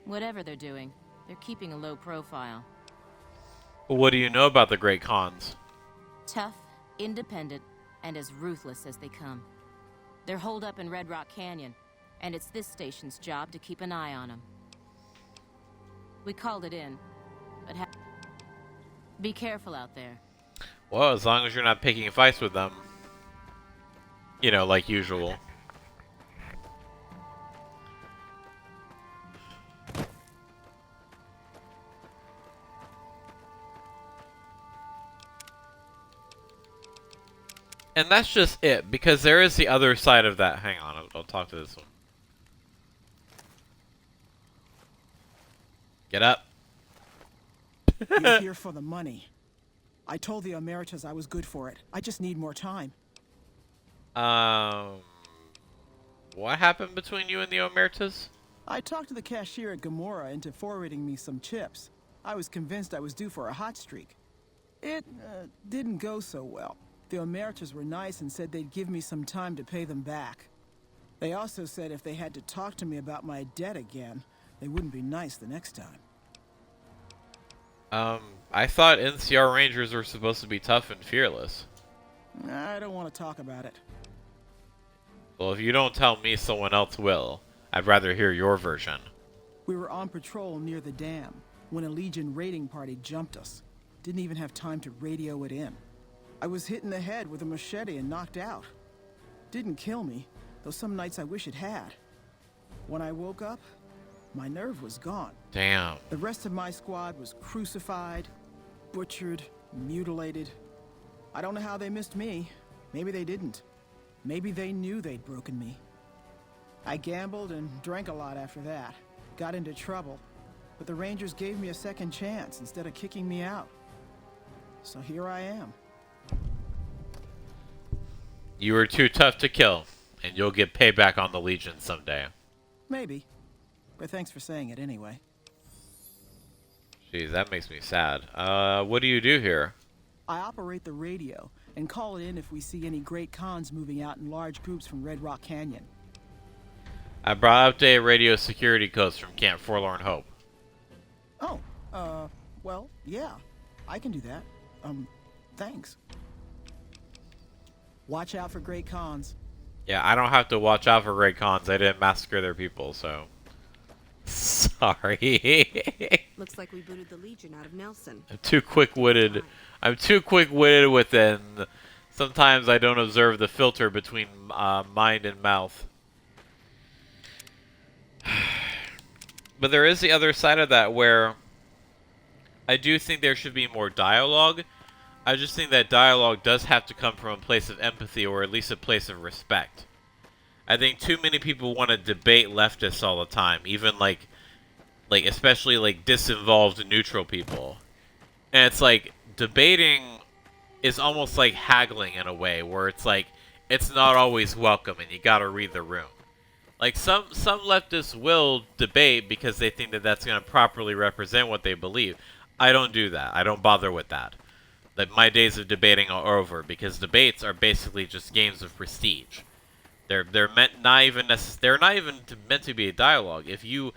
Whatever they're doing, they're keeping a low profile. What do you know about the Great Khans? Tough, independent, and as ruthless as they come. They're holed up in Red Rock Canyon, and it's this station's job to keep an eye on them. We called it in, but be careful out there. Well, as long as you're not picking fights with them. You know, like usual. And that's just it, because there is the other side of that. Hang on, I'll talk to this one. Get up. You're here for the money. I told the Emeritus I was good for it. I just need more time. What happened between you and the Emeritus? I talked to the cashier at Gamora into forwarding me some chips. I was convinced I was due for a hot streak. It didn't go so well. The Emeritus were nice and said they'd give me some time to pay them back. They also said if they had to talk to me about my debt again, they wouldn't be nice the next time. I thought NCR Rangers were supposed to be tough and fearless. I don't want to talk about it. Well, if you don't tell me, someone else will. I'd rather hear your version. We were on patrol near the dam when a Legion raiding party jumped us. Didn't even have time to radio it in. I was hit in the head with a machete and knocked out. Didn't kill me, though some nights I wish it had. When I woke up, my nerve was gone. Damn. The rest of my squad was crucified, butchered, mutilated. I don't know how they missed me. Maybe they didn't. Maybe they knew they'd broken me. I gambled and drank a lot after that. Got into trouble. But the Rangers gave me a second chance instead of kicking me out. So here I am. You were too tough to kill, and you'll get payback on the Legion someday. Maybe. But thanks for saying it anyway. Jeez, that makes me sad. What do you do here? I operate the radio and call it in if we see any Great Khans moving out in large groups from Red Rock Canyon. I brought updated radio security codes from Camp Forlorn Hope. Oh, well, yeah. I can do that. Thanks. Watch out for Great Khans. Yeah, I don't have to watch out for Great Khans. I didn't massacre their people, so... Sorry. Looks like we booted the Legion out of Nelson. I'm too quick-witted. I'm too quick-witted with it. And sometimes I don't observe the filter between mind and mouth. But there is the other side of that where I do think there should be more dialogue. I just think that dialogue does have to come from a place of empathy, or at least a place of respect. I think too many people want to debate leftists all the time, even like especially like disinvolved neutral people. And it's like debating is almost like haggling in a way, where it's like it's not always welcome and you got to read the room. Like some leftists will debate because they think that that's going to properly represent what they believe. I don't do that. I don't bother with that. Like my days of debating are over, because debates are basically just games of prestige. They're not even meant to be a dialogue. If you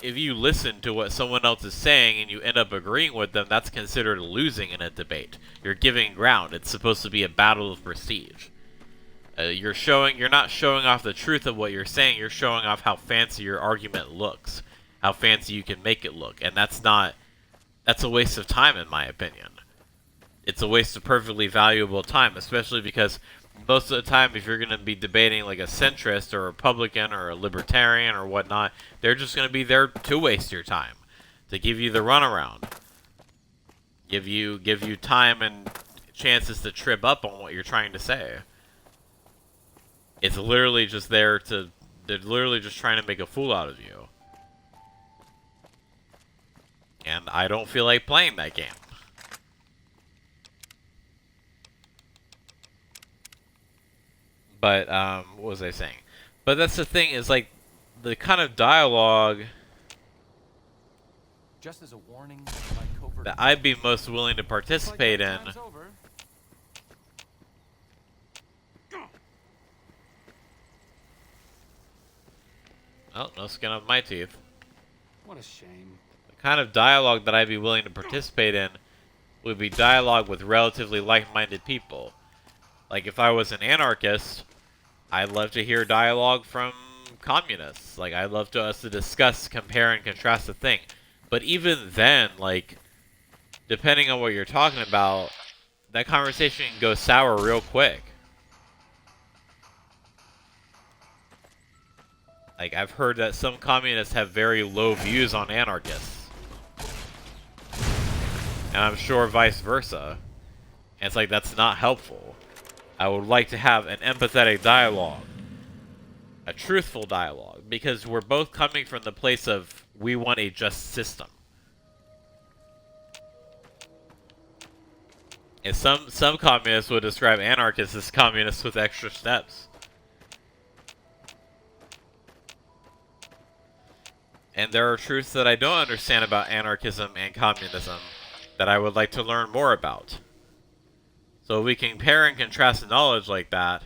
listen to what someone else is saying and you end up agreeing with them, that's considered losing in a debate. You're giving ground. It's supposed to be a battle of prestige. You're not showing off the truth of what you're saying. You're showing off how fancy your argument looks, how fancy you can make it look, and that's a waste of time, in my opinion. It's a waste of perfectly valuable time, especially because most of the time, if you're going to be debating like a centrist or a Republican or a libertarian or whatnot, they're just going to be there to waste your time, to give you the runaround. Give you time and chances to trip up on what you're trying to say. It's literally just they're literally just trying to make a fool out of you. And I don't feel like playing that game. But, what was I saying? But that's the thing, is like, the kind of dialogue Just as a warning, my covert that I'd be most willing to participate in. time's over. Oh, no skin off my teeth. What a shame. The kind of dialogue that I'd be willing to participate in would be dialogue with relatively like-minded people. Like, if I was an anarchist, I'd love to hear dialogue from communists. Like, I'd love us to discuss, compare, and contrast the thing. But even then, like, depending on what you're talking about, that conversation can go sour real quick. Like, I've heard that some communists have very low views on anarchists. And I'm sure vice versa. And it's like, that's not helpful. I would like to have an empathetic dialogue. A truthful dialogue. Because we're both coming from the place of, we want a just system. And some communists would describe anarchists as communists with extra steps. And there are truths that I don't understand about anarchism and communism that I would like to learn more about. So we can compare and contrast knowledge like that.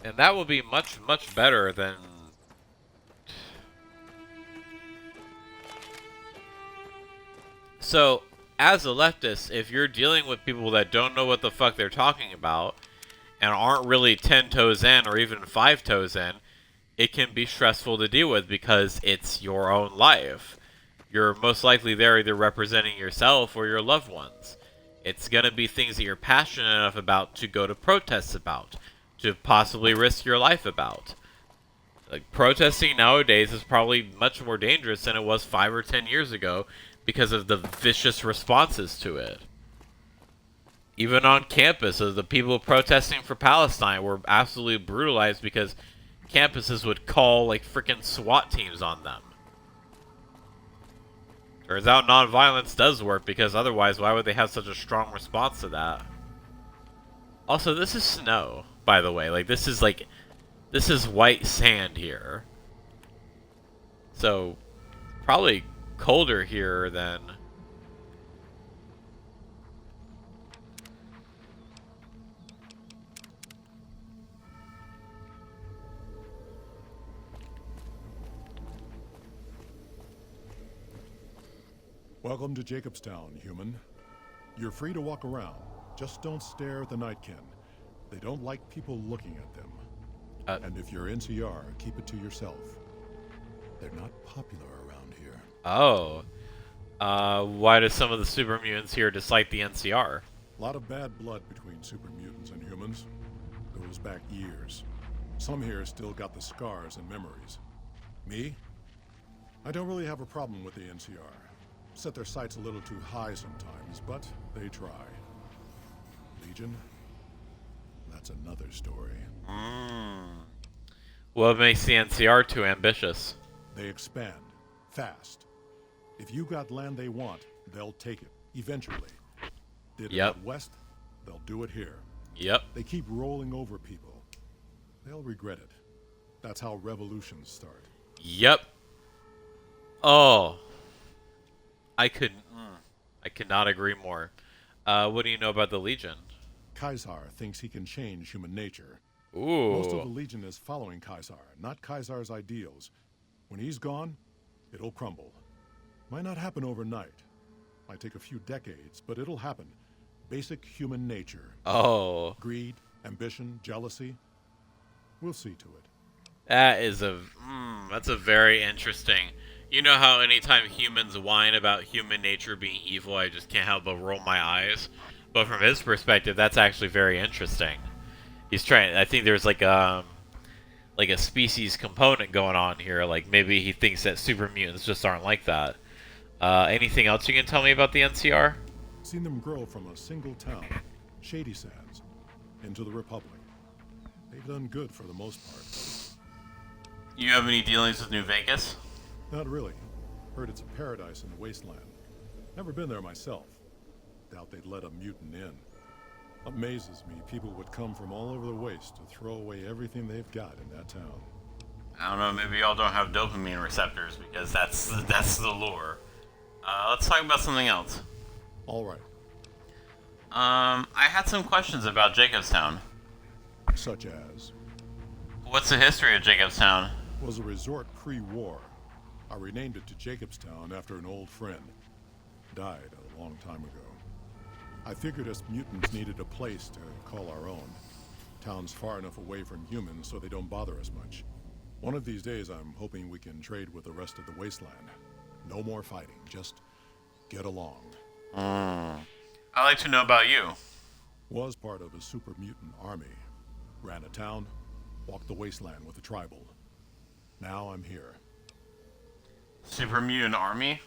And that will be much, much better than... So, as a leftist, if you're dealing with people that don't know what the fuck they're talking about, and aren't really 10 toes in, or even 5 toes in, it can be stressful to deal with because it's your own life. You're most likely there either representing yourself or your loved ones. It's gonna be things that you're passionate enough about to go to protests about. To possibly risk your life about. Like, protesting nowadays is probably much more dangerous than it was 5 or 10 years ago because of the vicious responses to it. Even on campus, the people protesting for Palestine were absolutely brutalized because campuses would call, like, freaking SWAT teams on them. Turns out nonviolence does work, because otherwise, why would they have such a strong response to that? Also, this is snow, by the way. Like, this is white sand here. So, probably colder here than... Welcome to Jacobstown, human. You're free to walk around. Just don't stare at the Nightkin. They don't like people looking at them. And if you're NCR, keep it to yourself. They're not popular around here. Oh. Why do some of the super mutants here dislike the NCR? A lot of bad blood between super mutants and humans. Goes back years. Some here still got the scars and memories. Me? I don't really have a problem with the NCR. Set their sights a little too high sometimes, but they try. Legion? That's another story. What makes the NCR too ambitious? They expand. Fast. If you got land they want, they'll take it. Eventually. Did it out west, they'll do it here. Yep. They keep rolling over people. They'll regret it. That's how revolutions start. Yep. Oh. I could not agree more. What do you know about the Legion? Caesar thinks he can change human nature. Ooh. Most of the Legion is following Caesar, not Caesar's ideals. When he's gone, it'll crumble. Might not happen overnight. Might take a few decades, but it'll happen. Basic human nature. Oh. Greed, ambition, jealousy. We'll see to it. That is that's a very interesting. You know how anytime humans whine about human nature being evil, I just can't help but roll my eyes. But from his perspective, that's actually very interesting. He's trying. I think there's like a species component going on here. Like maybe he thinks that super mutants just aren't like that. Anything else you can tell me about the NCR? Seen them grow from a single town, Shady Sands, into the Republic. They've done good for the most part. You have any dealings with New Vegas? Not really. Heard it's a paradise in the wasteland. Never been there myself. Doubt they'd let a mutant in. Amazes me people would come from all over the waste to throw away everything they've got in that town. I don't know, maybe y'all don't have dopamine receptors because that's the lure. Let's talk about something else. All right. I had some questions about Jacobstown. Such as? What's the history of Jacobstown? Was a resort pre-war. I renamed it to Jacobstown after an old friend. Died a long time ago. I figured us mutants needed a place to call our own. Town's far enough away from humans so they don't bother us much. One of these days I'm hoping we can trade with the rest of the wasteland. No more fighting, just get along. I'd like to know about you. Was part of a super mutant army. Ran a town, walked the wasteland with a tribal. Now I'm here. Super mutant army?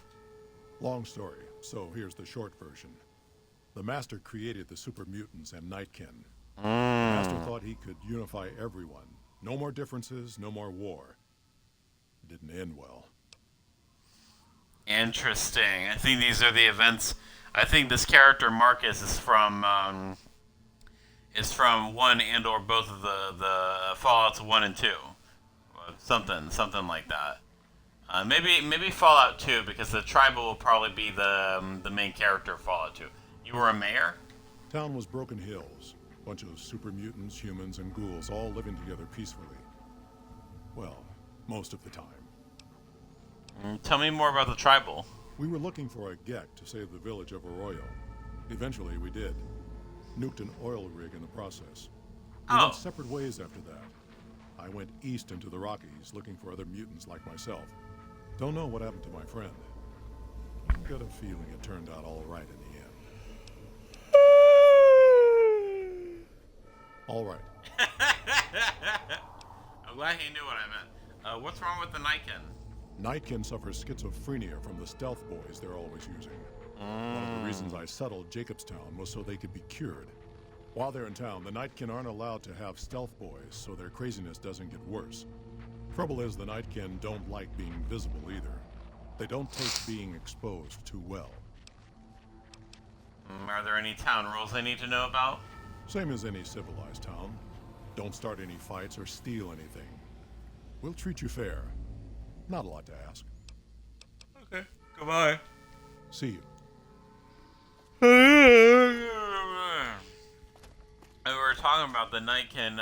Long story, so here's the short version. The Master created the super mutants and Nightkin. The Master thought he could unify everyone. No more differences, no more war. It didn't end well. Interesting. I think these are the events. I think this character Marcus is from one and or both of the Fallouts 1 and 2. Something like that. Maybe Fallout 2 because the tribal will probably be the main character of Fallout 2. You were a mayor? Town was Broken Hills. Bunch of super mutants, humans, and ghouls all living together peacefully. Well, most of the time. Tell me more about the tribal. We were looking for a Gek to save the village of Arroyo. Eventually, we did. Nuked an oil rig in the process. We went separate ways after that. I went east into the Rockies looking for other mutants like myself. Don't know what happened to my friend. I've got a feeling it turned out all right in the end. All right. I'm glad he knew what I meant. What's wrong with the Nightkin? Nightkin suffers schizophrenia from the stealth boys they're always using. One of the reasons I settled Jacobstown was so they could be cured. While they're in town, the Nightkin aren't allowed to have stealth boys, so their craziness doesn't get worse. Trouble is, the Nightkin don't like being visible either. They don't take being exposed too well. Are there any town rules I need to know about? Same as any civilized town. Don't start any fights or steal anything. We'll treat you fair. Not a lot to ask. Okay, goodbye. See you. We were talking about the Nightkin.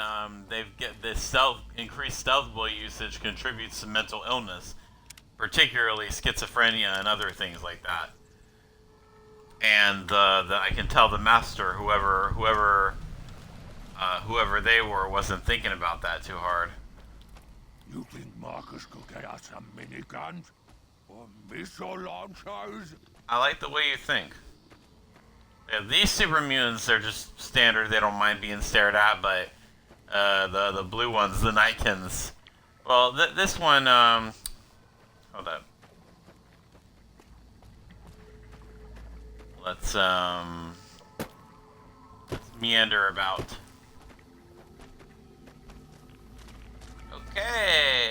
They get this increased stealth boy usage contributes to mental illness, particularly schizophrenia and other things like that. And I can tell the Master, whoever they were, wasn't thinking about that too hard. You think Marcus could get us some miniguns? Or missile launchers? I like the way you think. Yeah, these super mutants, they're just standard. They don't mind being stared at, but the blue ones, the Nightkins. Well, this one, hold up. Let's meander about. Okay.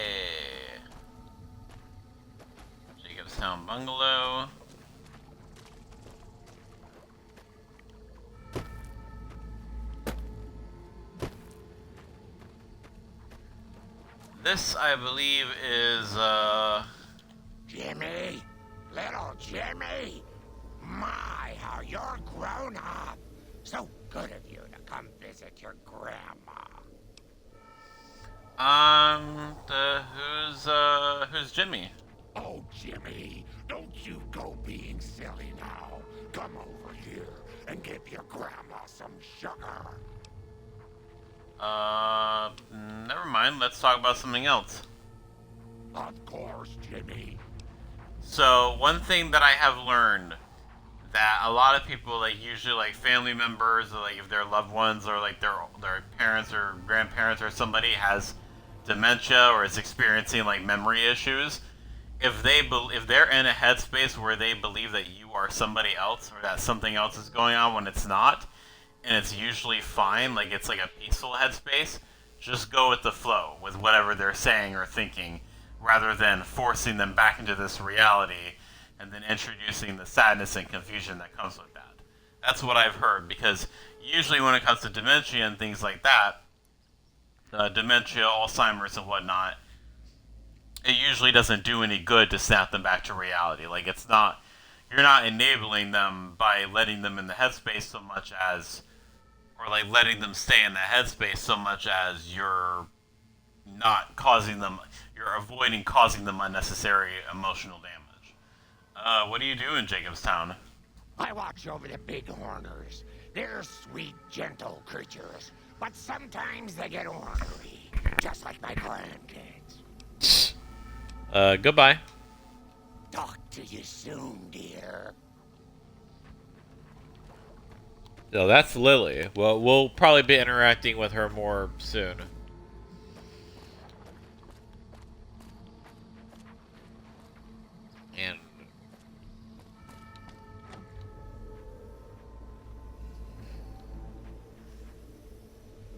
Jacobstown Bungalow. This, I believe, is, Jimmy! Little Jimmy! My, how you're grown up! So good of you to come visit your grandma. Who's Jimmy? Oh, Jimmy, don't you go being silly now. Come over here and give your grandma some sugar. Never mind. Let's talk about something else. Of course, Jimmy. So, one thing that I have learned that a lot of people, like usually like family members, or like if their loved ones or like their parents or grandparents or somebody has dementia or is experiencing like memory issues, if they're in a headspace where they believe that you are somebody else or that something else is going on when it's not, and it's usually fine, like it's like a peaceful headspace, just go with the flow with whatever they're saying or thinking, rather than forcing them back into this reality and then introducing the sadness and confusion that comes with that. That's what I've heard, because usually when it comes to dementia and things like that, dementia, Alzheimer's, and whatnot, it usually doesn't do any good to snap them back to reality. Like, it's not, you're not enabling them by letting them in the headspace so much as, or like letting them stay in the headspace so much as you're not causing them, you're avoiding causing them unnecessary emotional damage. What do you do in Jacobstown? I watch over the bighorners. They're sweet, gentle creatures, but sometimes they get ornery, just like my grandkids. Goodbye. Talk to you soon, dear. So that's Lily. Well, we'll probably be interacting with her more soon.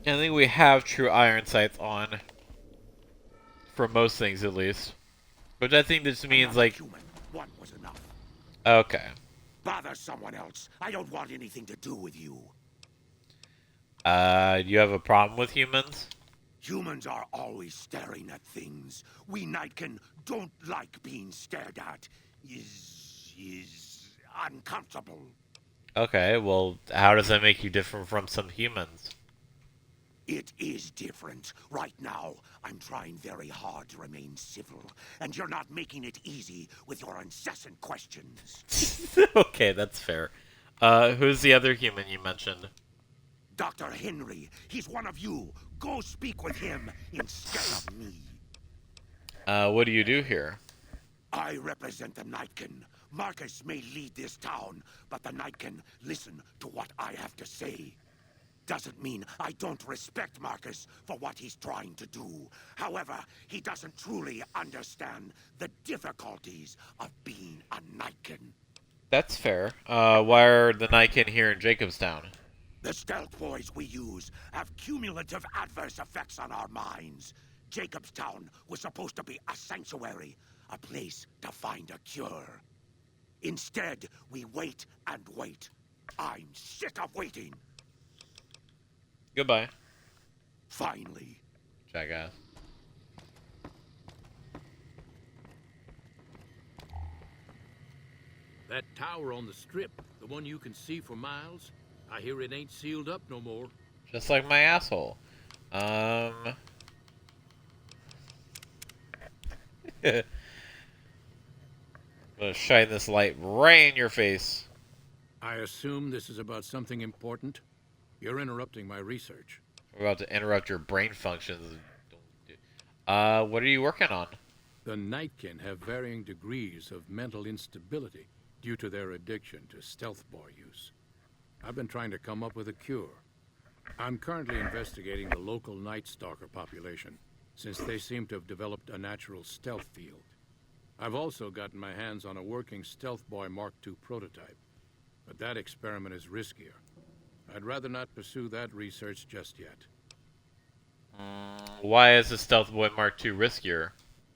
And I think we have true iron sights on. For most things, at least. Which I think this means, like... Human. One was enough. Okay. Bother someone else. I don't want anything to do with you. You have a problem with humans? Humans are always staring at things. We Nightkin don't like being stared at. Is uncomfortable. Okay, well, how does that make you different from some humans? It is different. Right now, I'm trying very hard to remain civil, and you're not making it easy with your incessant questions. Okay, that's fair. Who's the other human you mentioned? Dr. Henry, he's one of you. Go speak with him instead of me. What do you do here? I represent the Nightkin. Marcus may lead this town, but the Nightkin listen to what I have to say. Doesn't mean I don't respect Marcus for what he's trying to do. However, he doesn't truly understand the difficulties of being a Nightkin. That's fair. Why are the Nightkin here in Jacobstown? The stealth boys we use have cumulative adverse effects on our minds. Jacobstown was supposed to be a sanctuary, a place to find a cure. Instead, we wait and wait. I'm sick of waiting. Goodbye. Finally. Jackass. That tower on the strip, the one you can see for miles, I hear it ain't sealed up no more. Just like my asshole. I'm gonna shine this light right in your face. I assume this is about something important? You're interrupting my research. We're about to interrupt your brain functions. What are you working on? The Nightkin have varying degrees of mental instability due to their addiction to stealth boy use. I've been trying to come up with a cure. I'm currently investigating the local Night Stalker population, since they seem to have developed a natural stealth field. I've also gotten my hands on a working Stealth Boy Mark II prototype, but that experiment is riskier. I'd rather not pursue that research just yet. Why is the Stealth Boy Mark II riskier?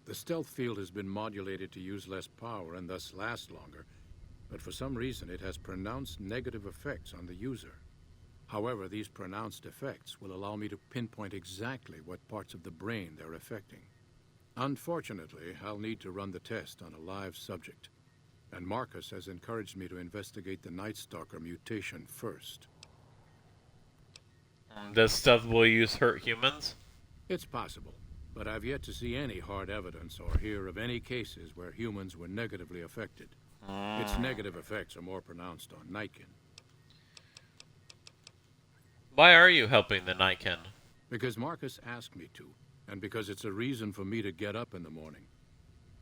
The stealth field has been modulated to use less power and thus last longer, but for some reason it has pronounced negative effects on the user. However, these pronounced effects will allow me to pinpoint exactly what parts of the brain they're affecting. Unfortunately, I'll need to run the test on a live subject, and Marcus has encouraged me to investigate the Night Stalker mutation first. Does Stealth Boy use hurt humans? It's possible, but I've yet to see any hard evidence or hear of any cases where humans were negatively affected. Its negative effects are more pronounced on Nightkin. Why are you helping the Nightkin? Because Marcus asked me to, and because it's a reason for me to get up in the morning.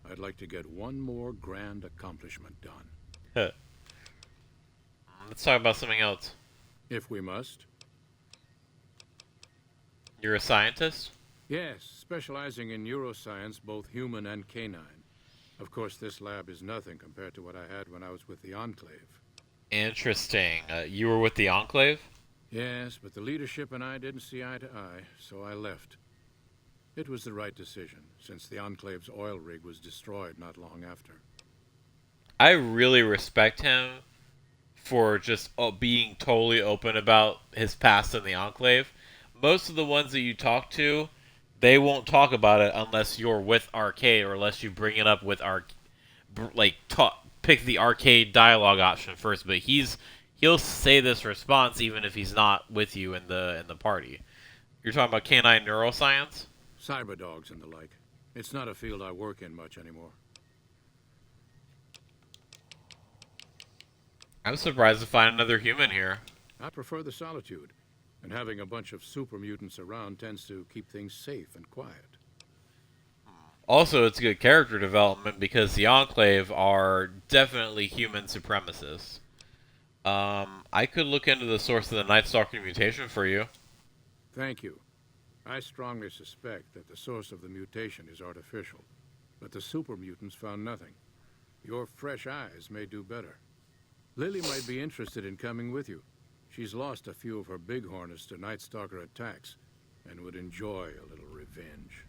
I'd like to get one more grand accomplishment done. Huh. Let's talk about something else. If we must. You're a scientist? Yes, specializing in neuroscience, both human and canine. Of course, this lab is nothing compared to what I had when I was with the Enclave. Interesting. You were with the Enclave? Yes, but the leadership and I didn't see eye to eye, so I left. It was the right decision, since the Enclave's oil rig was destroyed not long after. I really respect him for just being totally open about his past in the Enclave. Most of the ones that you talk to, they won't talk about it unless you're with Arcade or unless you bring it up with pick the Arcade dialogue option first. But he'll say this response even if he's not with you in the party. You're talking about canine neuroscience? Cyberdogs and the like. It's not a field I work in much anymore. I'm surprised to find another human here. I prefer the solitude, and having a bunch of super mutants around tends to keep things safe and quiet. Also, it's good character development because the Enclave are definitely human supremacists. I could look into the source of the Night Stalker mutation for you. Thank you. I strongly suspect that the source of the mutation is artificial, but the super mutants found nothing. Your fresh eyes may do better. Lily might be interested in coming with you. She's lost a few of her bighorners to Night Stalker attacks and would enjoy a little revenge.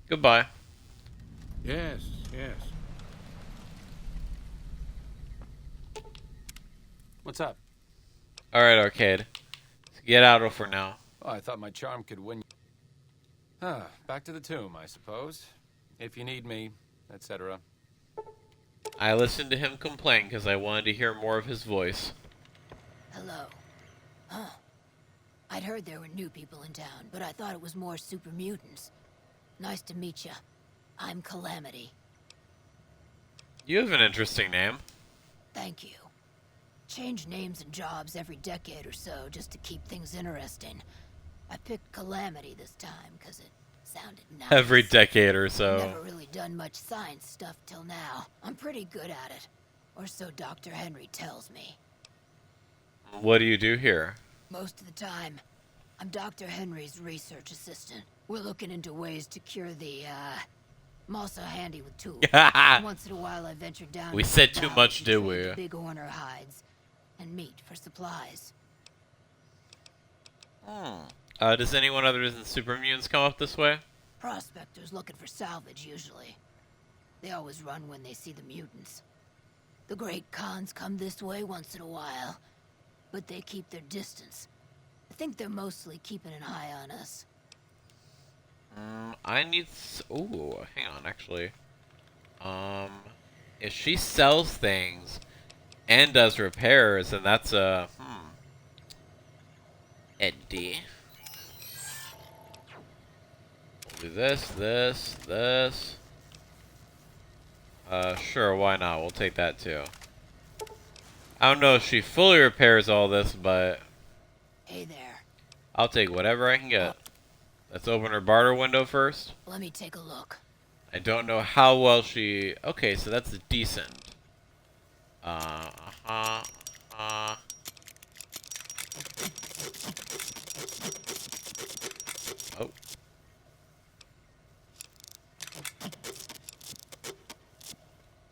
Goodbye. Yes, yes. What's up? Alright, Arcade. Get out for now. Oh, I thought my charm could win. Back to the tomb, I suppose. If you need me, etc. I listened to him complain because I wanted to hear more of his voice. Hello. Huh. I'd heard there were new people in town, but I thought it was more super mutants. Nice to meet ya. I'm Calamity. You have an interesting name. Thank you. Change names and jobs every decade or so just to keep things interesting. I picked Calamity this time because it sounded nice. Every decade or so. Never really done much science stuff till now. I'm pretty good at it. Or so Dr. Henry tells me. What do you do here? Most of the time, I'm Dr. Henry's research assistant. We're looking into ways to cure the, I'm also handy with tools. Once in a while I venture down. We said too much, did we? Bighorner hides and meat for supplies. Does anyone other than super mutants come up this way? Prospectors looking for salvage, usually. They always run when they see the mutants. The great Khans come this way once in a while, but they keep their distance. I think they're mostly keeping an eye on us. I need... Ooh, hang on, actually. If she sells things and does repairs, then that's a... Eddie. We'll do this. Sure, why not? We'll take that too. I don't know if she fully repairs all this, but... Hey there. I'll take whatever I can get. Let's open her barter window first. Let me take a look. I don't know how well she... Okay, so that's decent. Oh.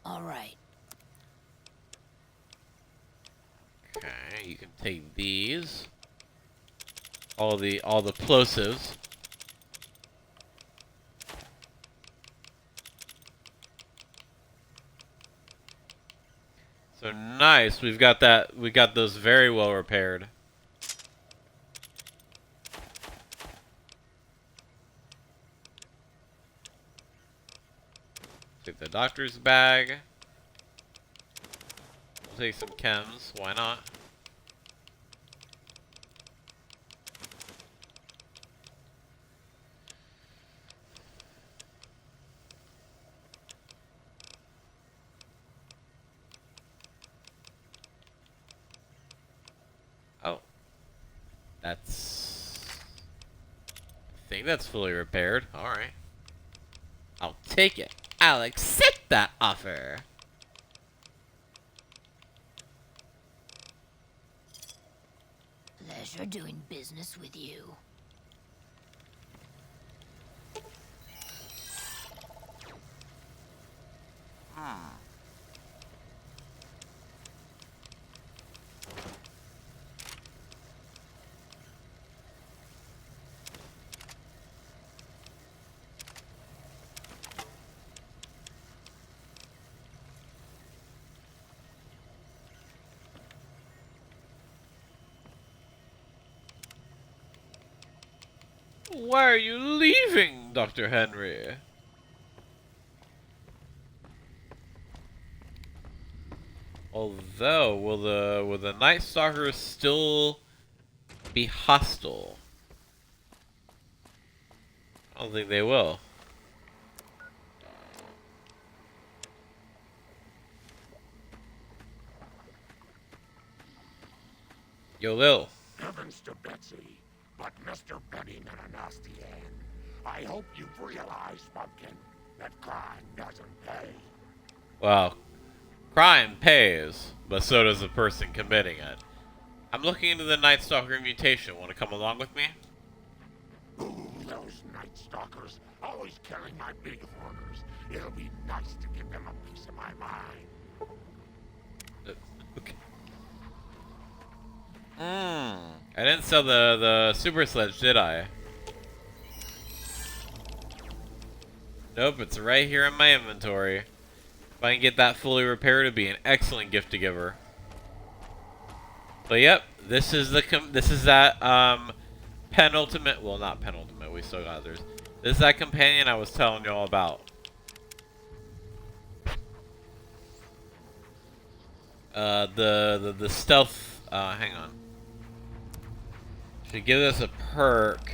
All right. Okay, you can take these. All the plosives. So nice, we got those very well repaired. Take the doctor's bag. We'll take some chems, why not? Oh. That's tank that's fully repaired. Alright. I'll take it. I'll accept that offer. Pleasure doing business with you. Why are you leaving, Dr. Henry? Although, will the Night Stalkers still be hostile? I don't think they will. Yo, Lil. Heavens to Betsy, but Mr. Benny Menanastian, I hope you've realized, Pumpkin, that crime doesn't pay. Well, crime pays, but so does the person committing it. I'm looking into the Night Stalker mutation. Want to come along with me? Ooh, those Night Stalkers, always killing my bighorners. It'll be nice to give them a piece of my mind. Okay. I didn't sell the super sledge, did I? Nope, it's right here in my inventory. If I can get that fully repaired, it'd be an excellent gift to give her. But yep, this is that penultimate. Well, not penultimate. We still got others. This is that companion I was telling y'all about. The stealth. Hang on. Should give us a perk.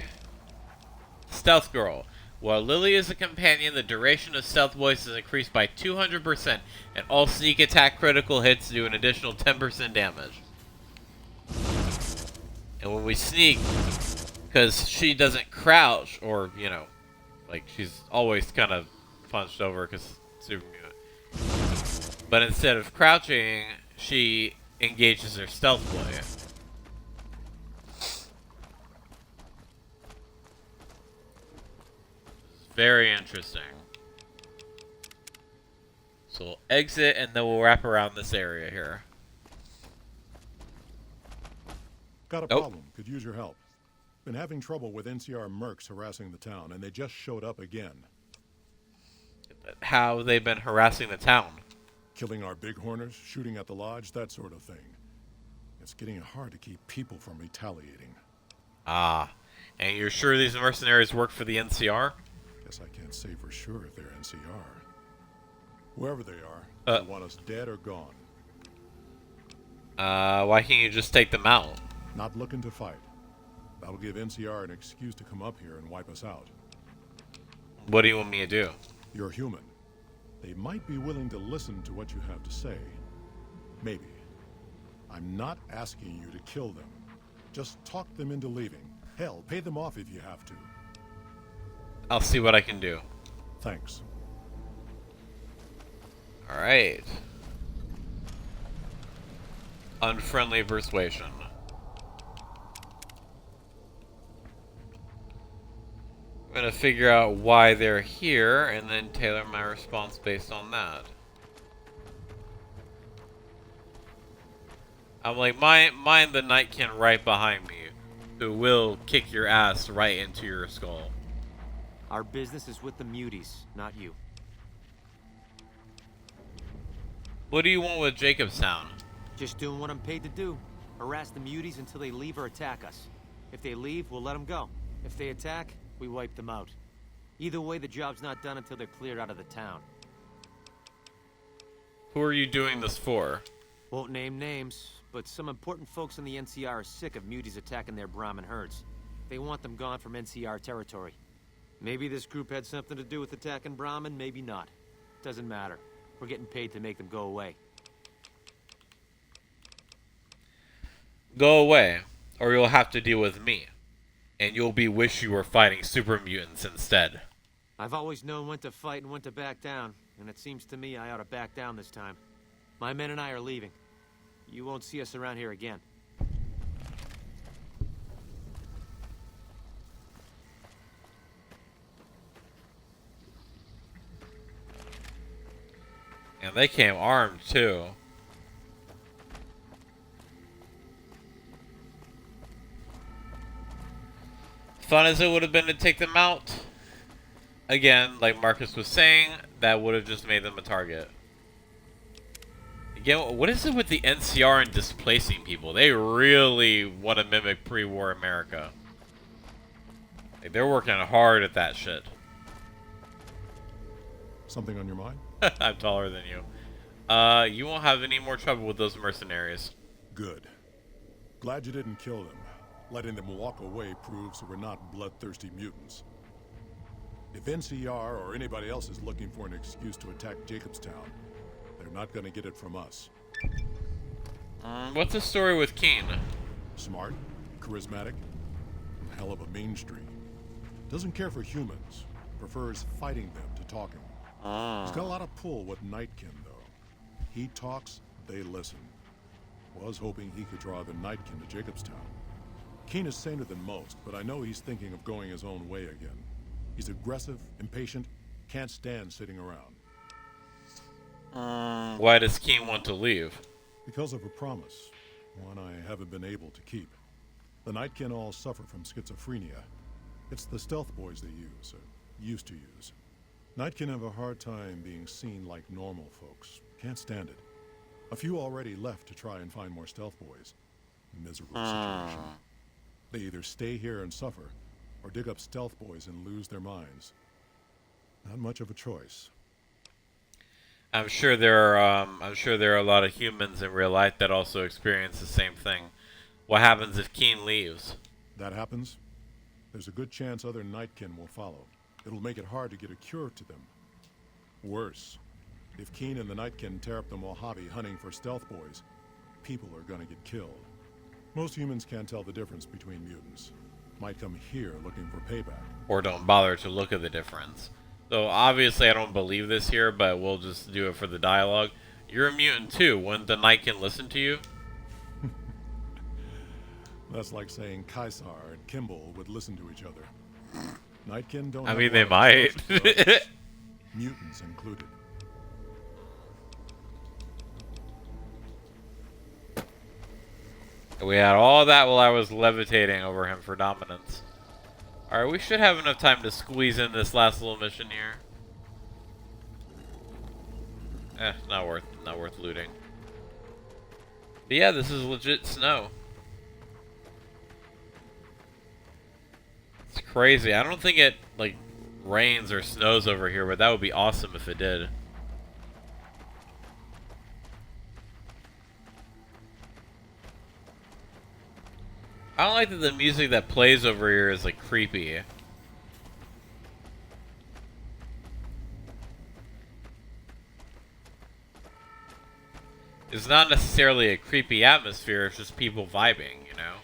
Stealth Girl. While Lily is a companion, the duration of stealth voice is increased by 200%, and all sneak attack critical hits do an additional 10% damage. And when we sneak, because she doesn't crouch, or, you know, like, she's always kind of punched over because super mutant. But instead of crouching, she engages her stealth play. Very interesting. So we'll exit and then we'll wrap around this area here. Got a problem. Could use your help. Been having trouble with NCR mercs harassing the town, and they just showed up again. How they've been harassing the town? Killing our bighorners, shooting at the lodge, that sort of thing. It's getting hard to keep people from retaliating. Ah. And you're sure these mercenaries work for the NCR? Guess I can't say for sure if they're NCR. Whoever they are, they want us dead or gone. Why can't you just take them out? Not looking to fight. That'll give NCR an excuse to come up here and wipe us out. What do you want me to do? You're human. They might be willing to listen to what you have to say. Maybe. I'm not asking you to kill them. Just talk them into leaving. Hell, pay them off if you have to. I'll see what I can do. Thanks. Alright. Unfriendly persuasion. I'm gonna figure out why they're here and then tailor my response based on that. I'm like, mind the Nightkin right behind me, who will kick your ass right into your skull. Our business is with the muties, not you. What do you want with Jacobstown? Just doing what I'm paid to do. Harass the muties until they leave or attack us. If they leave, we'll let them go. If they attack, we wipe them out. Either way, the job's not done until they're cleared out of the town. Who are you doing this for? Won't name names, but some important folks in the NCR are sick of muties attacking their Brahmin herds. They want them gone from NCR territory. Maybe this group had something to do with attacking Brahmin, maybe not. Doesn't matter. We're getting paid to make them go away. Go away, or you'll have to deal with me. and you'll be wish you were fighting super mutants instead. I've always known when to fight and when to back down, and it seems to me I ought to back down this time. My men and I are leaving. You won't see us around here again. And they came armed too. Fun as it would have been to take them out, again, like Marcus was saying, that would have just made them a target. Again, what is it with the NCR and displacing people? They really want to mimic pre-war America. Like, they're working hard at that shit. Something on your mind? I'm taller than you. You won't have any more trouble with those mercenaries. Good. Glad you didn't kill them. Letting them walk away proves that we're not bloodthirsty mutants. If NCR or anybody else is looking for an excuse to attack Jacobstown, they're not gonna get it from us. What's the story with Keen? Smart, charismatic, and hell of a mean streak. Doesn't care for humans. Prefers fighting them to talking. He's got a lot of pull with Nightkin, though. He talks, they listen. Was hoping he could draw the Nightkin to Jacobstown. Keen is saner than most, but I know he's thinking of going his own way again. He's aggressive, impatient, can't stand sitting around. Why does Keen want to leave? Because of a promise, one I haven't been able to keep. The Nightkin all suffer from schizophrenia. It's the stealth boys they use, or used to use. Nightkin have a hard time being seen like normal folks. Can't stand it. A few already left to try and find more stealth boys. Miserable situation. They either stay here and suffer, or dig up stealth boys and lose their minds. Not much of a choice. I'm sure there are a lot of humans in real life that also experience the same thing. What happens if Keen leaves? That happens, there's a good chance other Nightkin will follow. It'll make it hard to get a cure to them. Worse, if Keen and the Nightkin tear up the Mojave hunting for stealth boys, people are gonna get killed. Most humans can't tell the difference between mutants. Might come here looking for payback. Or don't bother to look at the difference. So obviously I don't believe this here, but we'll just do it for the dialogue. You're a mutant too. Wouldn't the Nightkin listen to you? That's like saying Kaisar and Kimball would listen to each other. Nightkin don't. I mean, they might. Mutants included. We had all that while I was levitating over him for dominance. Alright, we should have enough time to squeeze in this last little mission here. Not worth looting. But yeah, this is legit snow. It's crazy. I don't think it, like, rains or snows over here, but that would be awesome if it did. I don't like that the music that plays over here is, like, creepy. It's not necessarily a creepy atmosphere, it's just people vibing, you know?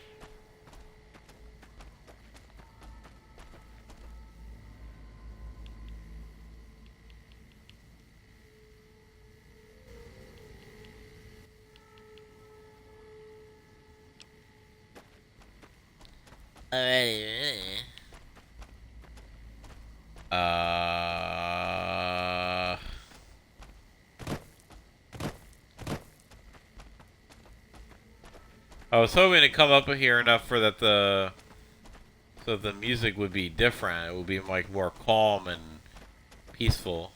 I was hoping to come up here enough for that so the music would be different. It would be like more calm and peaceful.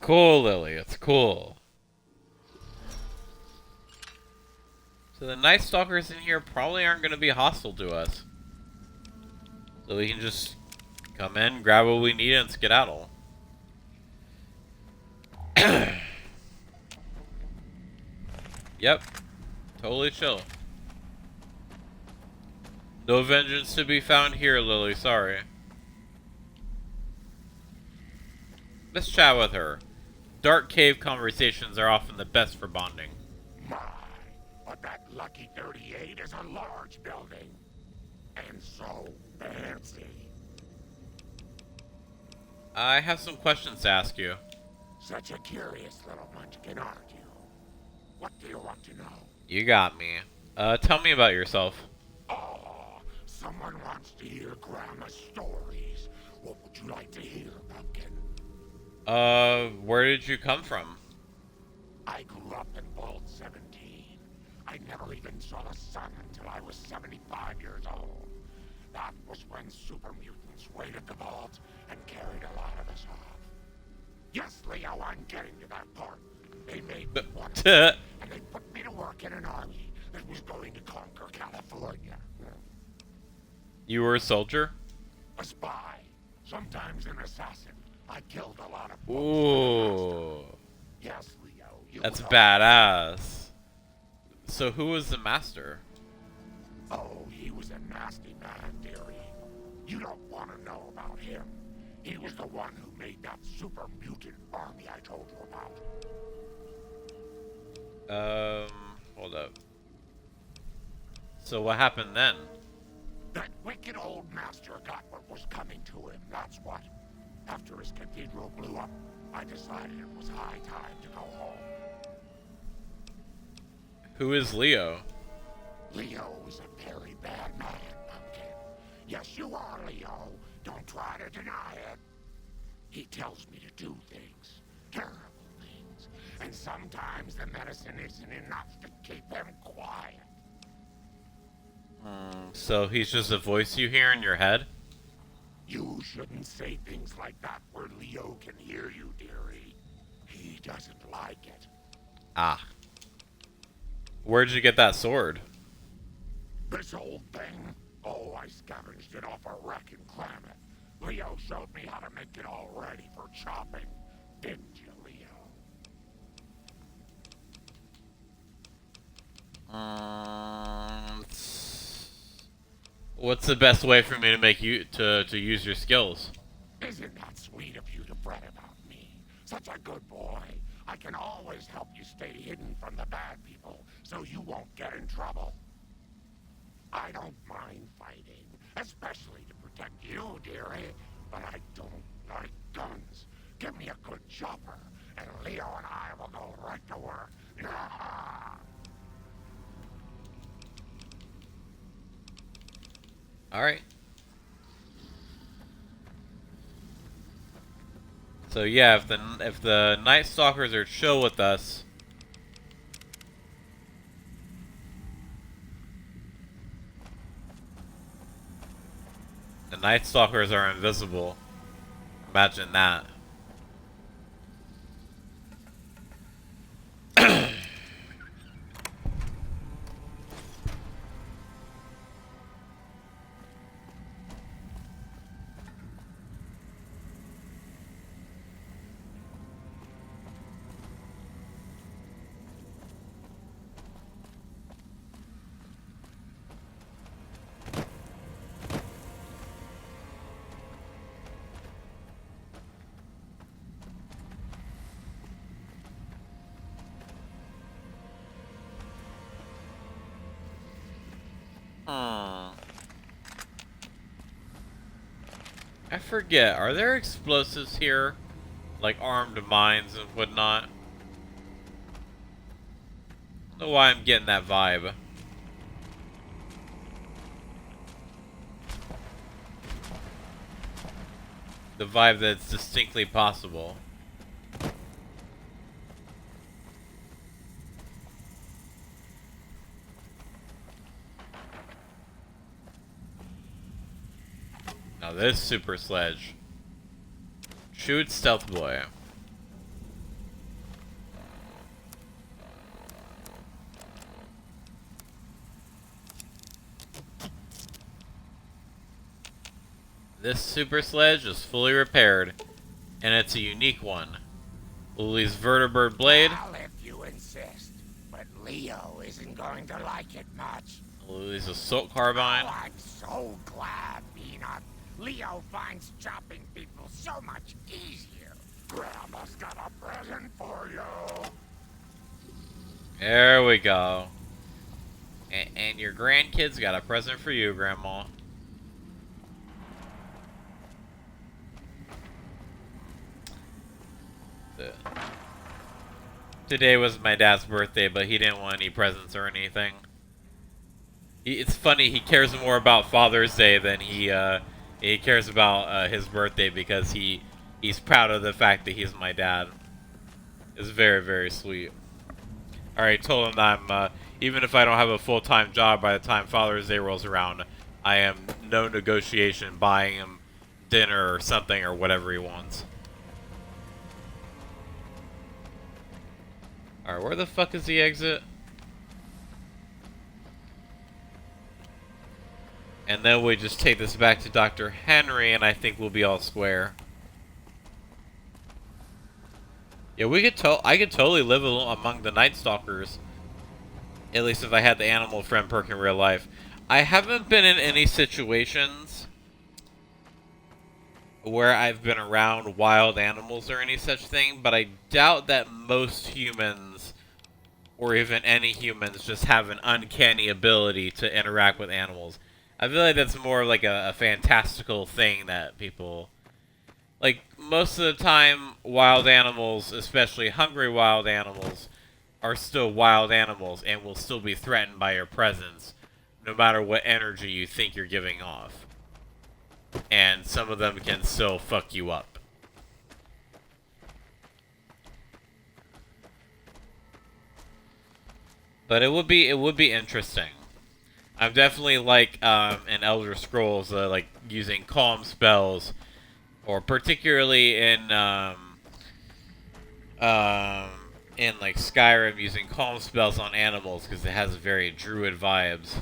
cool, Lily. It's cool. So the Night Stalkers in here probably aren't going to be hostile to us. So we can just come in, grab what we need, and skedaddle. Yep. Totally chill. No vengeance to be found here, Lily. Sorry. Let's chat with her. Dark cave conversations are often the best for bonding. My, but that lucky 38 is a large building. And so fancy. I have some questions to ask you. Such a curious little munchkin, aren't you? What do you want to know? You got me. Tell me about yourself. Oh, someone wants to hear Grandma's stories. What would you like to hear, Pumpkin? Where did you come from? I grew up in Vault 17. I never even saw the sun until I was 75 years old. That was when super mutants raided the vault and carried a lot of us off. Yes, Leo, I'm getting to that part. They made me one of them, and they put me to work in an army that was going to conquer California. You were a soldier? A spy. Sometimes an assassin. I killed a lot of Ooh. Yes, Leo. That's badass. So who was the master? Oh, he was a nasty man, dearie. You don't want to know about him. He was the one who made that super mutant army I told you about. Hold up. So what happened then? That wicked old master got what was coming to him, that's what. After his cathedral blew up, I decided it was high time to go home. Who is Leo? Leo is a very bad man, Pumpkin. Yes, you are, Leo. Don't try to deny it. He tells me to do things. Terrible things. And sometimes the medicine isn't enough to keep him quiet. So he's just a voice you hear in your head? You shouldn't say things like that where Leo can hear you, dearie. He doesn't like it. Ah. Where'd you get that sword? This old thing? Oh, I scavenged it off a wreck in Klamath. Leo showed me how to make it all ready for chopping. Didn't you, Leo? What's the best way for me to make you to use your skills? Isn't that sweet of you to fret about me? Such a good boy. I can always help you stay hidden from the bad people, so you won't get in trouble. I don't mind fighting, especially to protect you, dearie, but I don't like guns. Give me a good chopper, and Leo and I will go right to work. Alright. So yeah, if the Night Stalkers are chill with us, the Night Stalkers are invisible. Imagine that. I forget, are there explosives here? Like armed mines and whatnot? I don't know why I'm getting that vibe. The vibe that's distinctly possible. Now this super sledge. Shoot stealth boy. This super sledge is fully repaired, and it's a unique one. Lily's vertibird blade. Well, if you insist. But Leo isn't going to like it much. Lily's assault carbine. Oh, I'm so glad, Peanut. Leo finds chopping people so much easier. Grandma's got a present for you. There we go. And your grandkids got a present for you, Grandma. Today was my dad's birthday, but he didn't want any presents or anything. It's funny, he cares more about Father's Day than he cares about his birthday, because he's proud of the fact that he's my dad. It's very, very sweet. I already told him that I'm, even if I don't have a full-time job by the time Father's Day rolls around, I am no negotiation buying him dinner or something or whatever he wants. Alright, where the fuck is the exit? And then we just take this back to Dr. Henry, and I think we'll be all square. Yeah, I could totally live among the Night Stalkers. At least if I had the animal friend perk in real life. I haven't been in any situations where I've been around wild animals or any such thing, but I doubt that most humans, or even any humans, just have an uncanny ability to interact with animals. I feel like that's more like a fantastical thing that people... Like, most of the time, wild animals, especially hungry wild animals, are still wild animals and will still be threatened by your presence, no matter what energy you think you're giving off. And some of them can still fuck you up. But it would be interesting. I'm definitely like in Elder Scrolls, like using calm spells, or particularly in like Skyrim, using calm spells on animals because it has very druid vibes.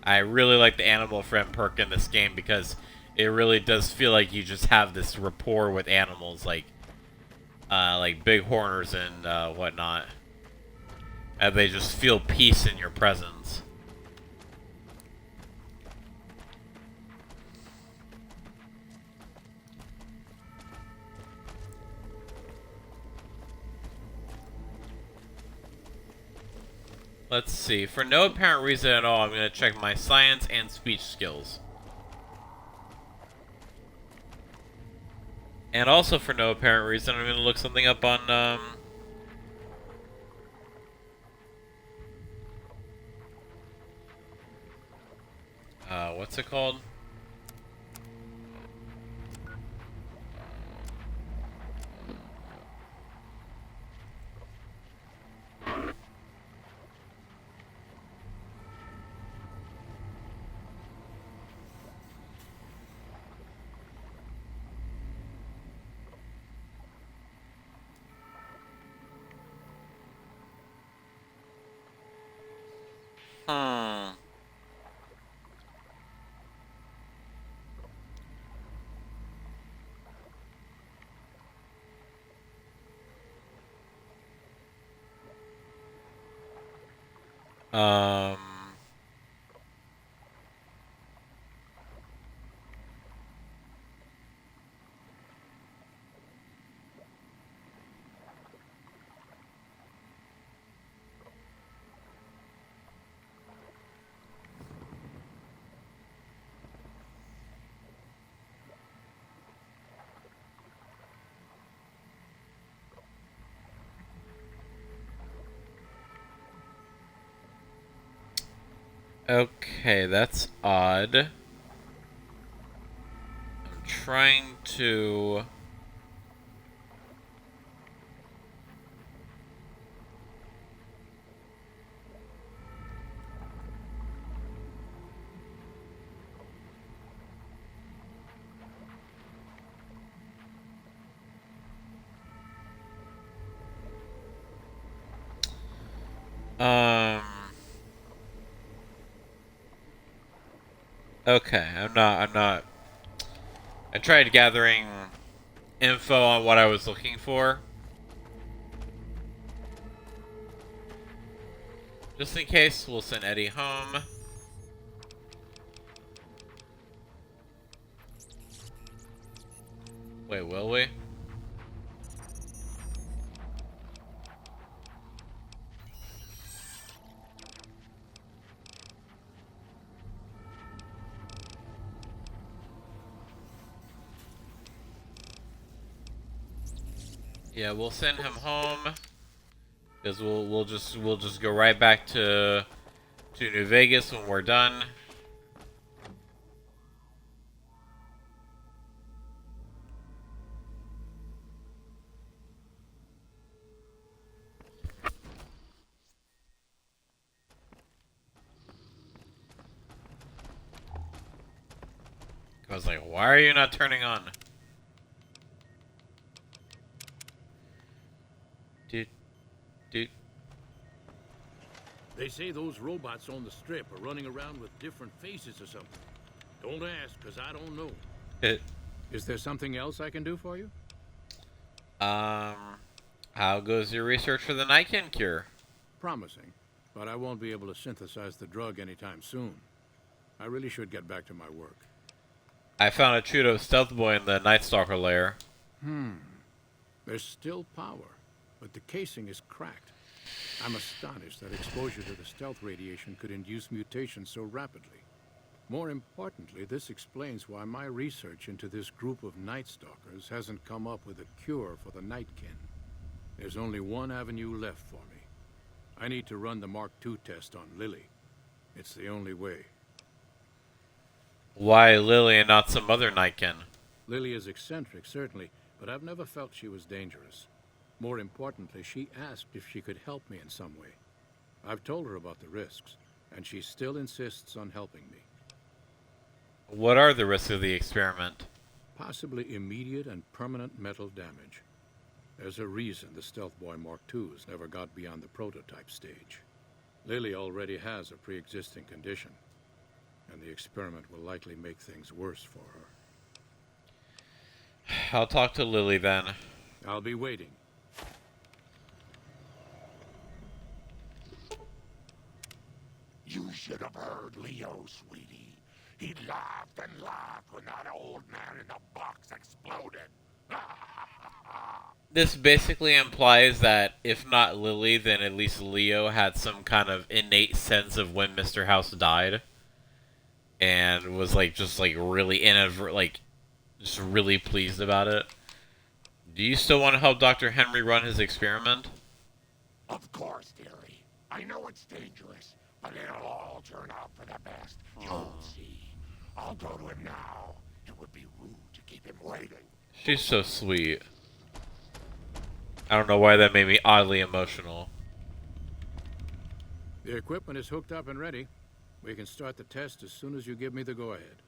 I really like the animal friend perk in this game because it really does feel like you just have this rapport with animals, like big horners and whatnot, and they just feel peace in your presence. Let's see. For no apparent reason at all, I'm going to check my science and speech skills. And also for no apparent reason, I'm going to look something up on, what's it called? Um... Okay, that's odd. I'm trying to... Okay, I'm not I tried gathering info on what I was looking for. Just in case, we'll send Eddie home. Wait, will we? Yeah, we'll send him home. Because we'll just go right back to New Vegas when we're done. I was like, why are you not turning on? Dude. They say those robots on the strip are running around with different faces or something. Don't ask, because I don't know. Is there something else I can do for you? How goes your research for the Niken cure? Promising, but I won't be able to synthesize the drug anytime soon. I really should get back to my work. I found a Trudeau stealth boy in the Night Stalker lair. There's still power, but the casing is cracked. I'm astonished that exposure to the stealth radiation could induce mutations so rapidly. More importantly, this explains why my research into this group of Night Stalkers hasn't come up with a cure for the Nightkin. There's only one avenue left for me. I need to run the Mark II test on Lily. It's the only way. Why Lily and not some other Nightkin? Lily is eccentric, certainly, but I've never felt she was dangerous. More importantly, she asked if she could help me in some way. I've told her about the risks, and she still insists on helping me. What are the risks of the experiment? Possibly immediate and permanent mental damage. There's a reason the Stealth Boy Mark IIs never got beyond the prototype stage. Lily already has a pre-existing condition, and the experiment will likely make things worse for her. I'll talk to Lily then. I'll be waiting. You should have heard Leo, sweetie. He laughed and laughed when that old man in the box exploded. This basically implies that if not Lily, then at least Leo had some kind of innate sense of when Mr. House died. And was just really just really pleased about it. Do you still want to help Dr. Henry run his experiment? Of course, dearie. I know it's dangerous, but it'll all turn out for the best. You'll see. I'll go to him now. It would be rude to keep him waiting. She's so sweet. I don't know why that made me oddly emotional. The equipment is hooked up and ready. We can start the test as soon as you give me the go-ahead.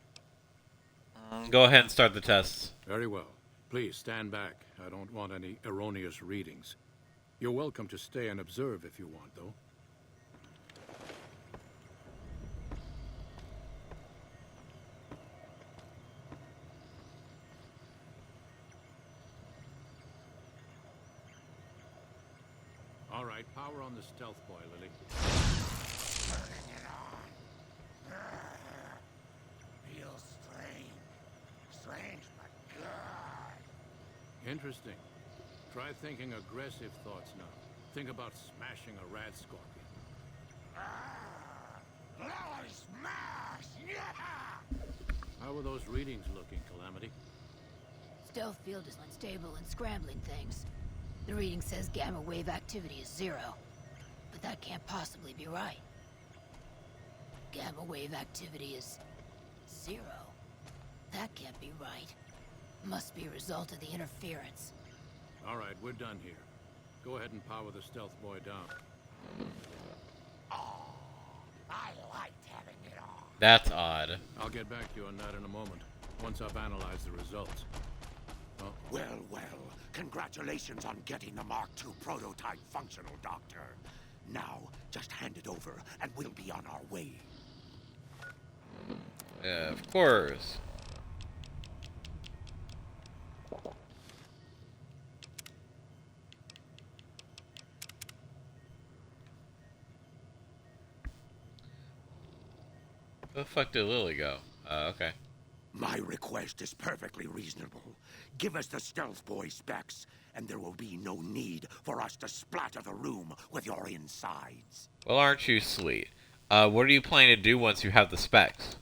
Go ahead and start the tests. Very well. Please stand back. I don't want any erroneous readings. You're welcome to stay and observe if you want, though. All right, power on the stealth boy, Lily. Turning it on. Feels strange. Strange, but good. Interesting. Try thinking aggressive thoughts now. Think about smashing a rad scorpion. Lily smash! Yeah! How are those readings looking, Calamity? Stealth field is unstable and scrambling things. The reading says gamma wave activity is 0. But that can't possibly be right. Gamma wave activity is 0. That can't be right. Must be a result of the interference. All right, we're done here. Go ahead and power the stealth boy down. Oh, I liked having it on. That's odd. I'll get back to you on that in a moment, once I've analyzed the results. Oh. Well, well. Congratulations on getting the Mark II prototype functional, Doctor. Now, just hand it over, and we'll be on our way. Yeah, of course. Where the fuck did Lily go? Okay. My request is perfectly reasonable. Give us the Stealth Boy specs, and there will be no need for us to splatter the room with your insides. Well, aren't you sweet? What are you planning to do once you have the specs?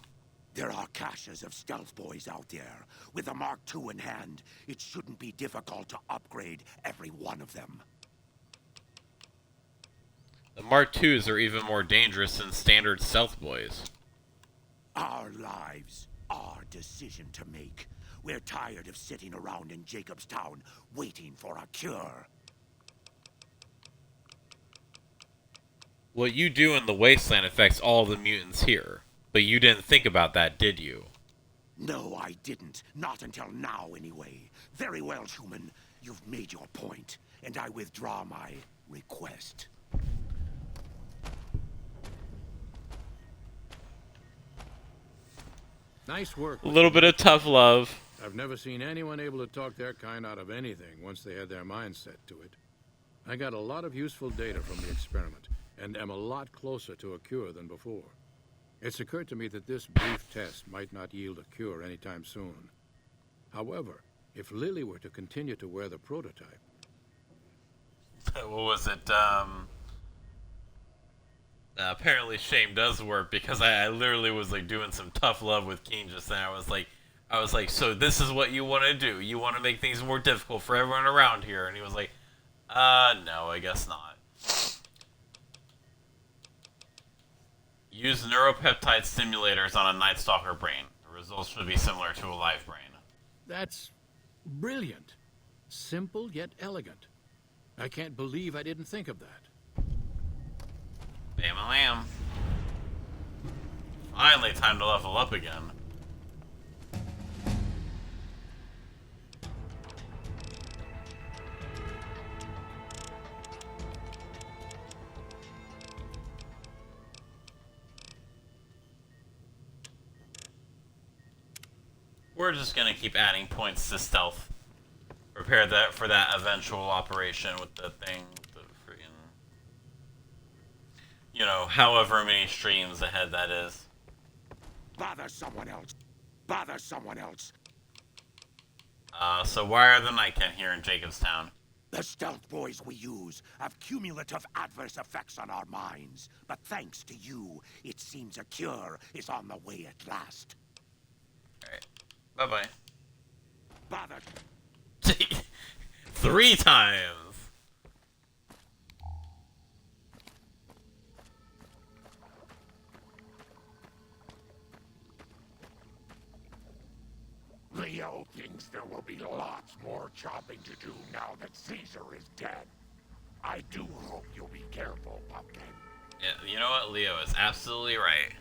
There are caches of Stealth Boys out there. With a Mark II in hand, it shouldn't be difficult to upgrade every one of them. The Mark IIs are even more dangerous than standard stealth boys. Our lives, our decision to make. We're tired of sitting around in Jacobstown waiting for a cure. What you do in the wasteland affects all the mutants here. But you didn't think about that, did you? No, I didn't. Not until now, anyway. Very well, human. You've made your point, and I withdraw my request. Nice work. A little bit of tough love. I've never seen anyone able to talk their kind out of anything once they had their mind set to it. I got a lot of useful data from the experiment, and am a lot closer to a cure than before. It's occurred to me that this brief test might not yield a cure anytime soon. However, if Lily were to continue to wear the prototype... What was it, apparently shame does work, because I literally was like doing some tough love with Keen just now. I was like, so this is what you want to do? You want to make things more difficult for everyone around here? And he was like, no, I guess not. Use neuropeptide stimulators on a Night Stalker brain. The results should be similar to a live brain. That's brilliant. Simple yet elegant. I can't believe I didn't think of that. Bam-a-lam. Finally, time to level up again. We're just gonna keep adding points to stealth. Prepare that for that eventual operation with the thing, the freaking, you know, however many streams ahead that is. Bother someone else. Bother someone else. So why are the Nightken here in Jacobstown? The Stealth Boys we use have cumulative adverse effects on our minds. But thanks to you, it seems a cure is on the way at last. Alright. Bye-bye. Bother. 3 times! Leo thinks there will be lots more chopping to do now that Caesar is dead. I do hope you'll be careful, Pumpkin. Yeah, you know what? Leo is absolutely right.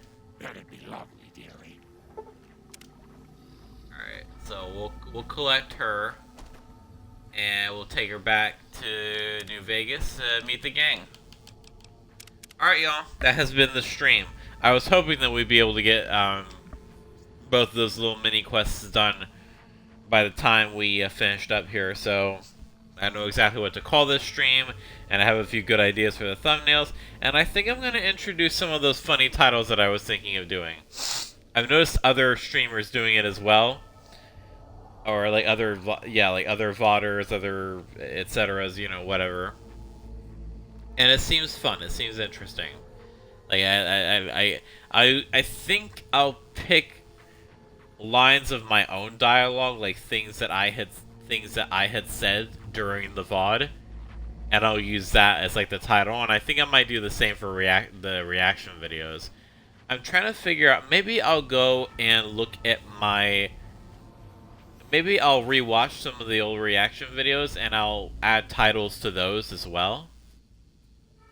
Let it be lovely, dearie. Alright, so we'll collect her, and we'll take her back to New Vegas to meet the gang. Alright, y'all, that has been the stream. I was hoping that we'd be able to get both of those little mini quests done by the time we finished up here, so I know exactly what to call this stream, and I have a few good ideas for the thumbnails, and I think I'm going to introduce some of those funny titles that I was thinking of doing. I've noticed other streamers doing it as well, or like other VODers, other etceteras, you know, whatever. And it seems fun. It seems interesting. Like I think I'll pick lines of my own dialogue, like things that I had said during the VOD, and I'll use that as like the title. And I think I might do the same for the reaction videos. I'm trying to figure out, maybe I'll go and look at maybe I'll rewatch some of the old reaction videos and I'll add titles to those as well.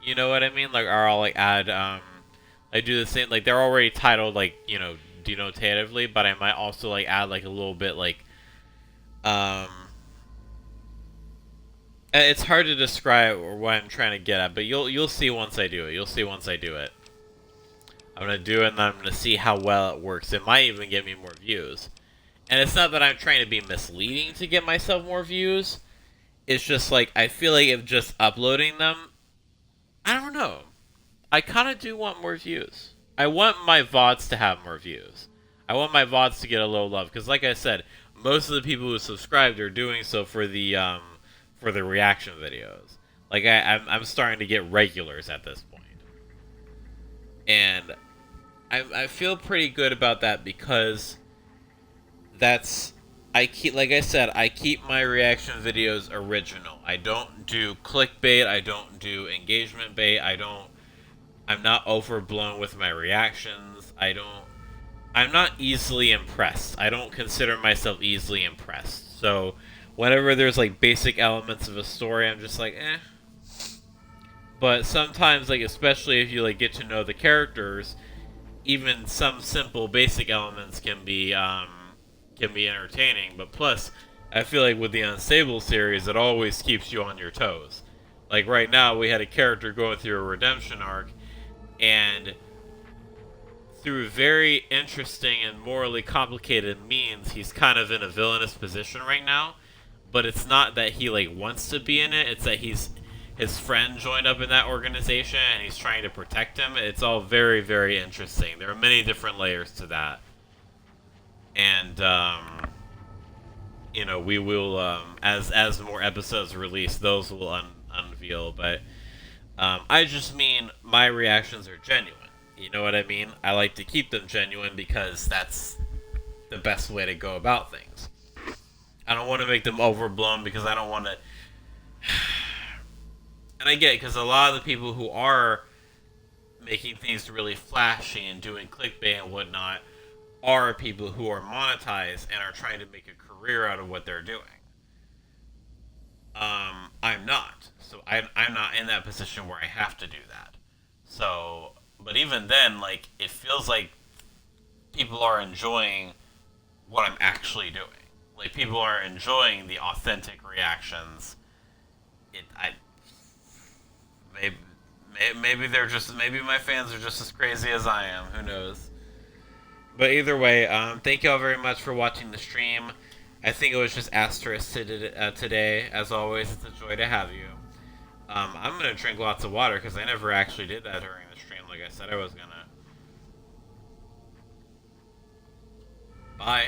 You know what I mean? Like, or I'll like add, I do the same, like they're already titled, like, you know, denotatively, but I might also like add like a little bit like, it's hard to describe what I'm trying to get at, but you'll see once I do it. You'll see once I do it. I'm gonna do it, and then I'm gonna see how well it works. It might even get me more views. And it's not that I'm trying to be misleading to get myself more views. It's just like, I feel like if just uploading them, I don't know. I kind of do want more views. I want my VODs to have more views. I want my VODs to get a little love, because like I said, most of the people who subscribed are doing so for the reaction videos. Like I'm starting to get regulars at this point, and I feel pretty good about that because I keep, like I said, I keep my reaction videos original. I don't do clickbait. I don't do engagement bait. I'm not overblown with my reactions. I'm not easily impressed. I don't consider myself easily impressed. So whenever there's like basic elements of a story, I'm just like, eh. But sometimes, like, especially if you like get to know the characters, even some simple basic elements can be entertaining. But plus, I feel like with the Unstable series, it always keeps you on your toes. Like right now, we had a character going through a redemption arc, and through very interesting and morally complicated means, he's kind of in a villainous position right now. But it's not that he like wants to be in it, it's that his friend joined up in that organization and he's trying to protect him. It's all very, very interesting. There are many different layers to that. And you know, we will as more episodes release, those will unveil, but I just mean my reactions are genuine. You know what I mean? I like to keep them genuine because that's the best way to go about things. I don't want to make them overblown because I don't want to... And I get it, because a lot of the people who are making things really flashy and doing clickbait and whatnot are people who are monetized and are trying to make a career out of what they're doing. I'm not. So I'm not in that position where I have to do that. So, but even then, like, it feels like people are enjoying what I'm actually doing. Like, people are enjoying the authentic reactions. Maybe my fans are just as crazy as I am. Who knows? But either way, thank you all very much for watching the stream. I think it was just Asterisk today. As always, it's a joy to have you. I'm going to drink lots of water because I never actually did that during the stream like I said I was going to. Bye.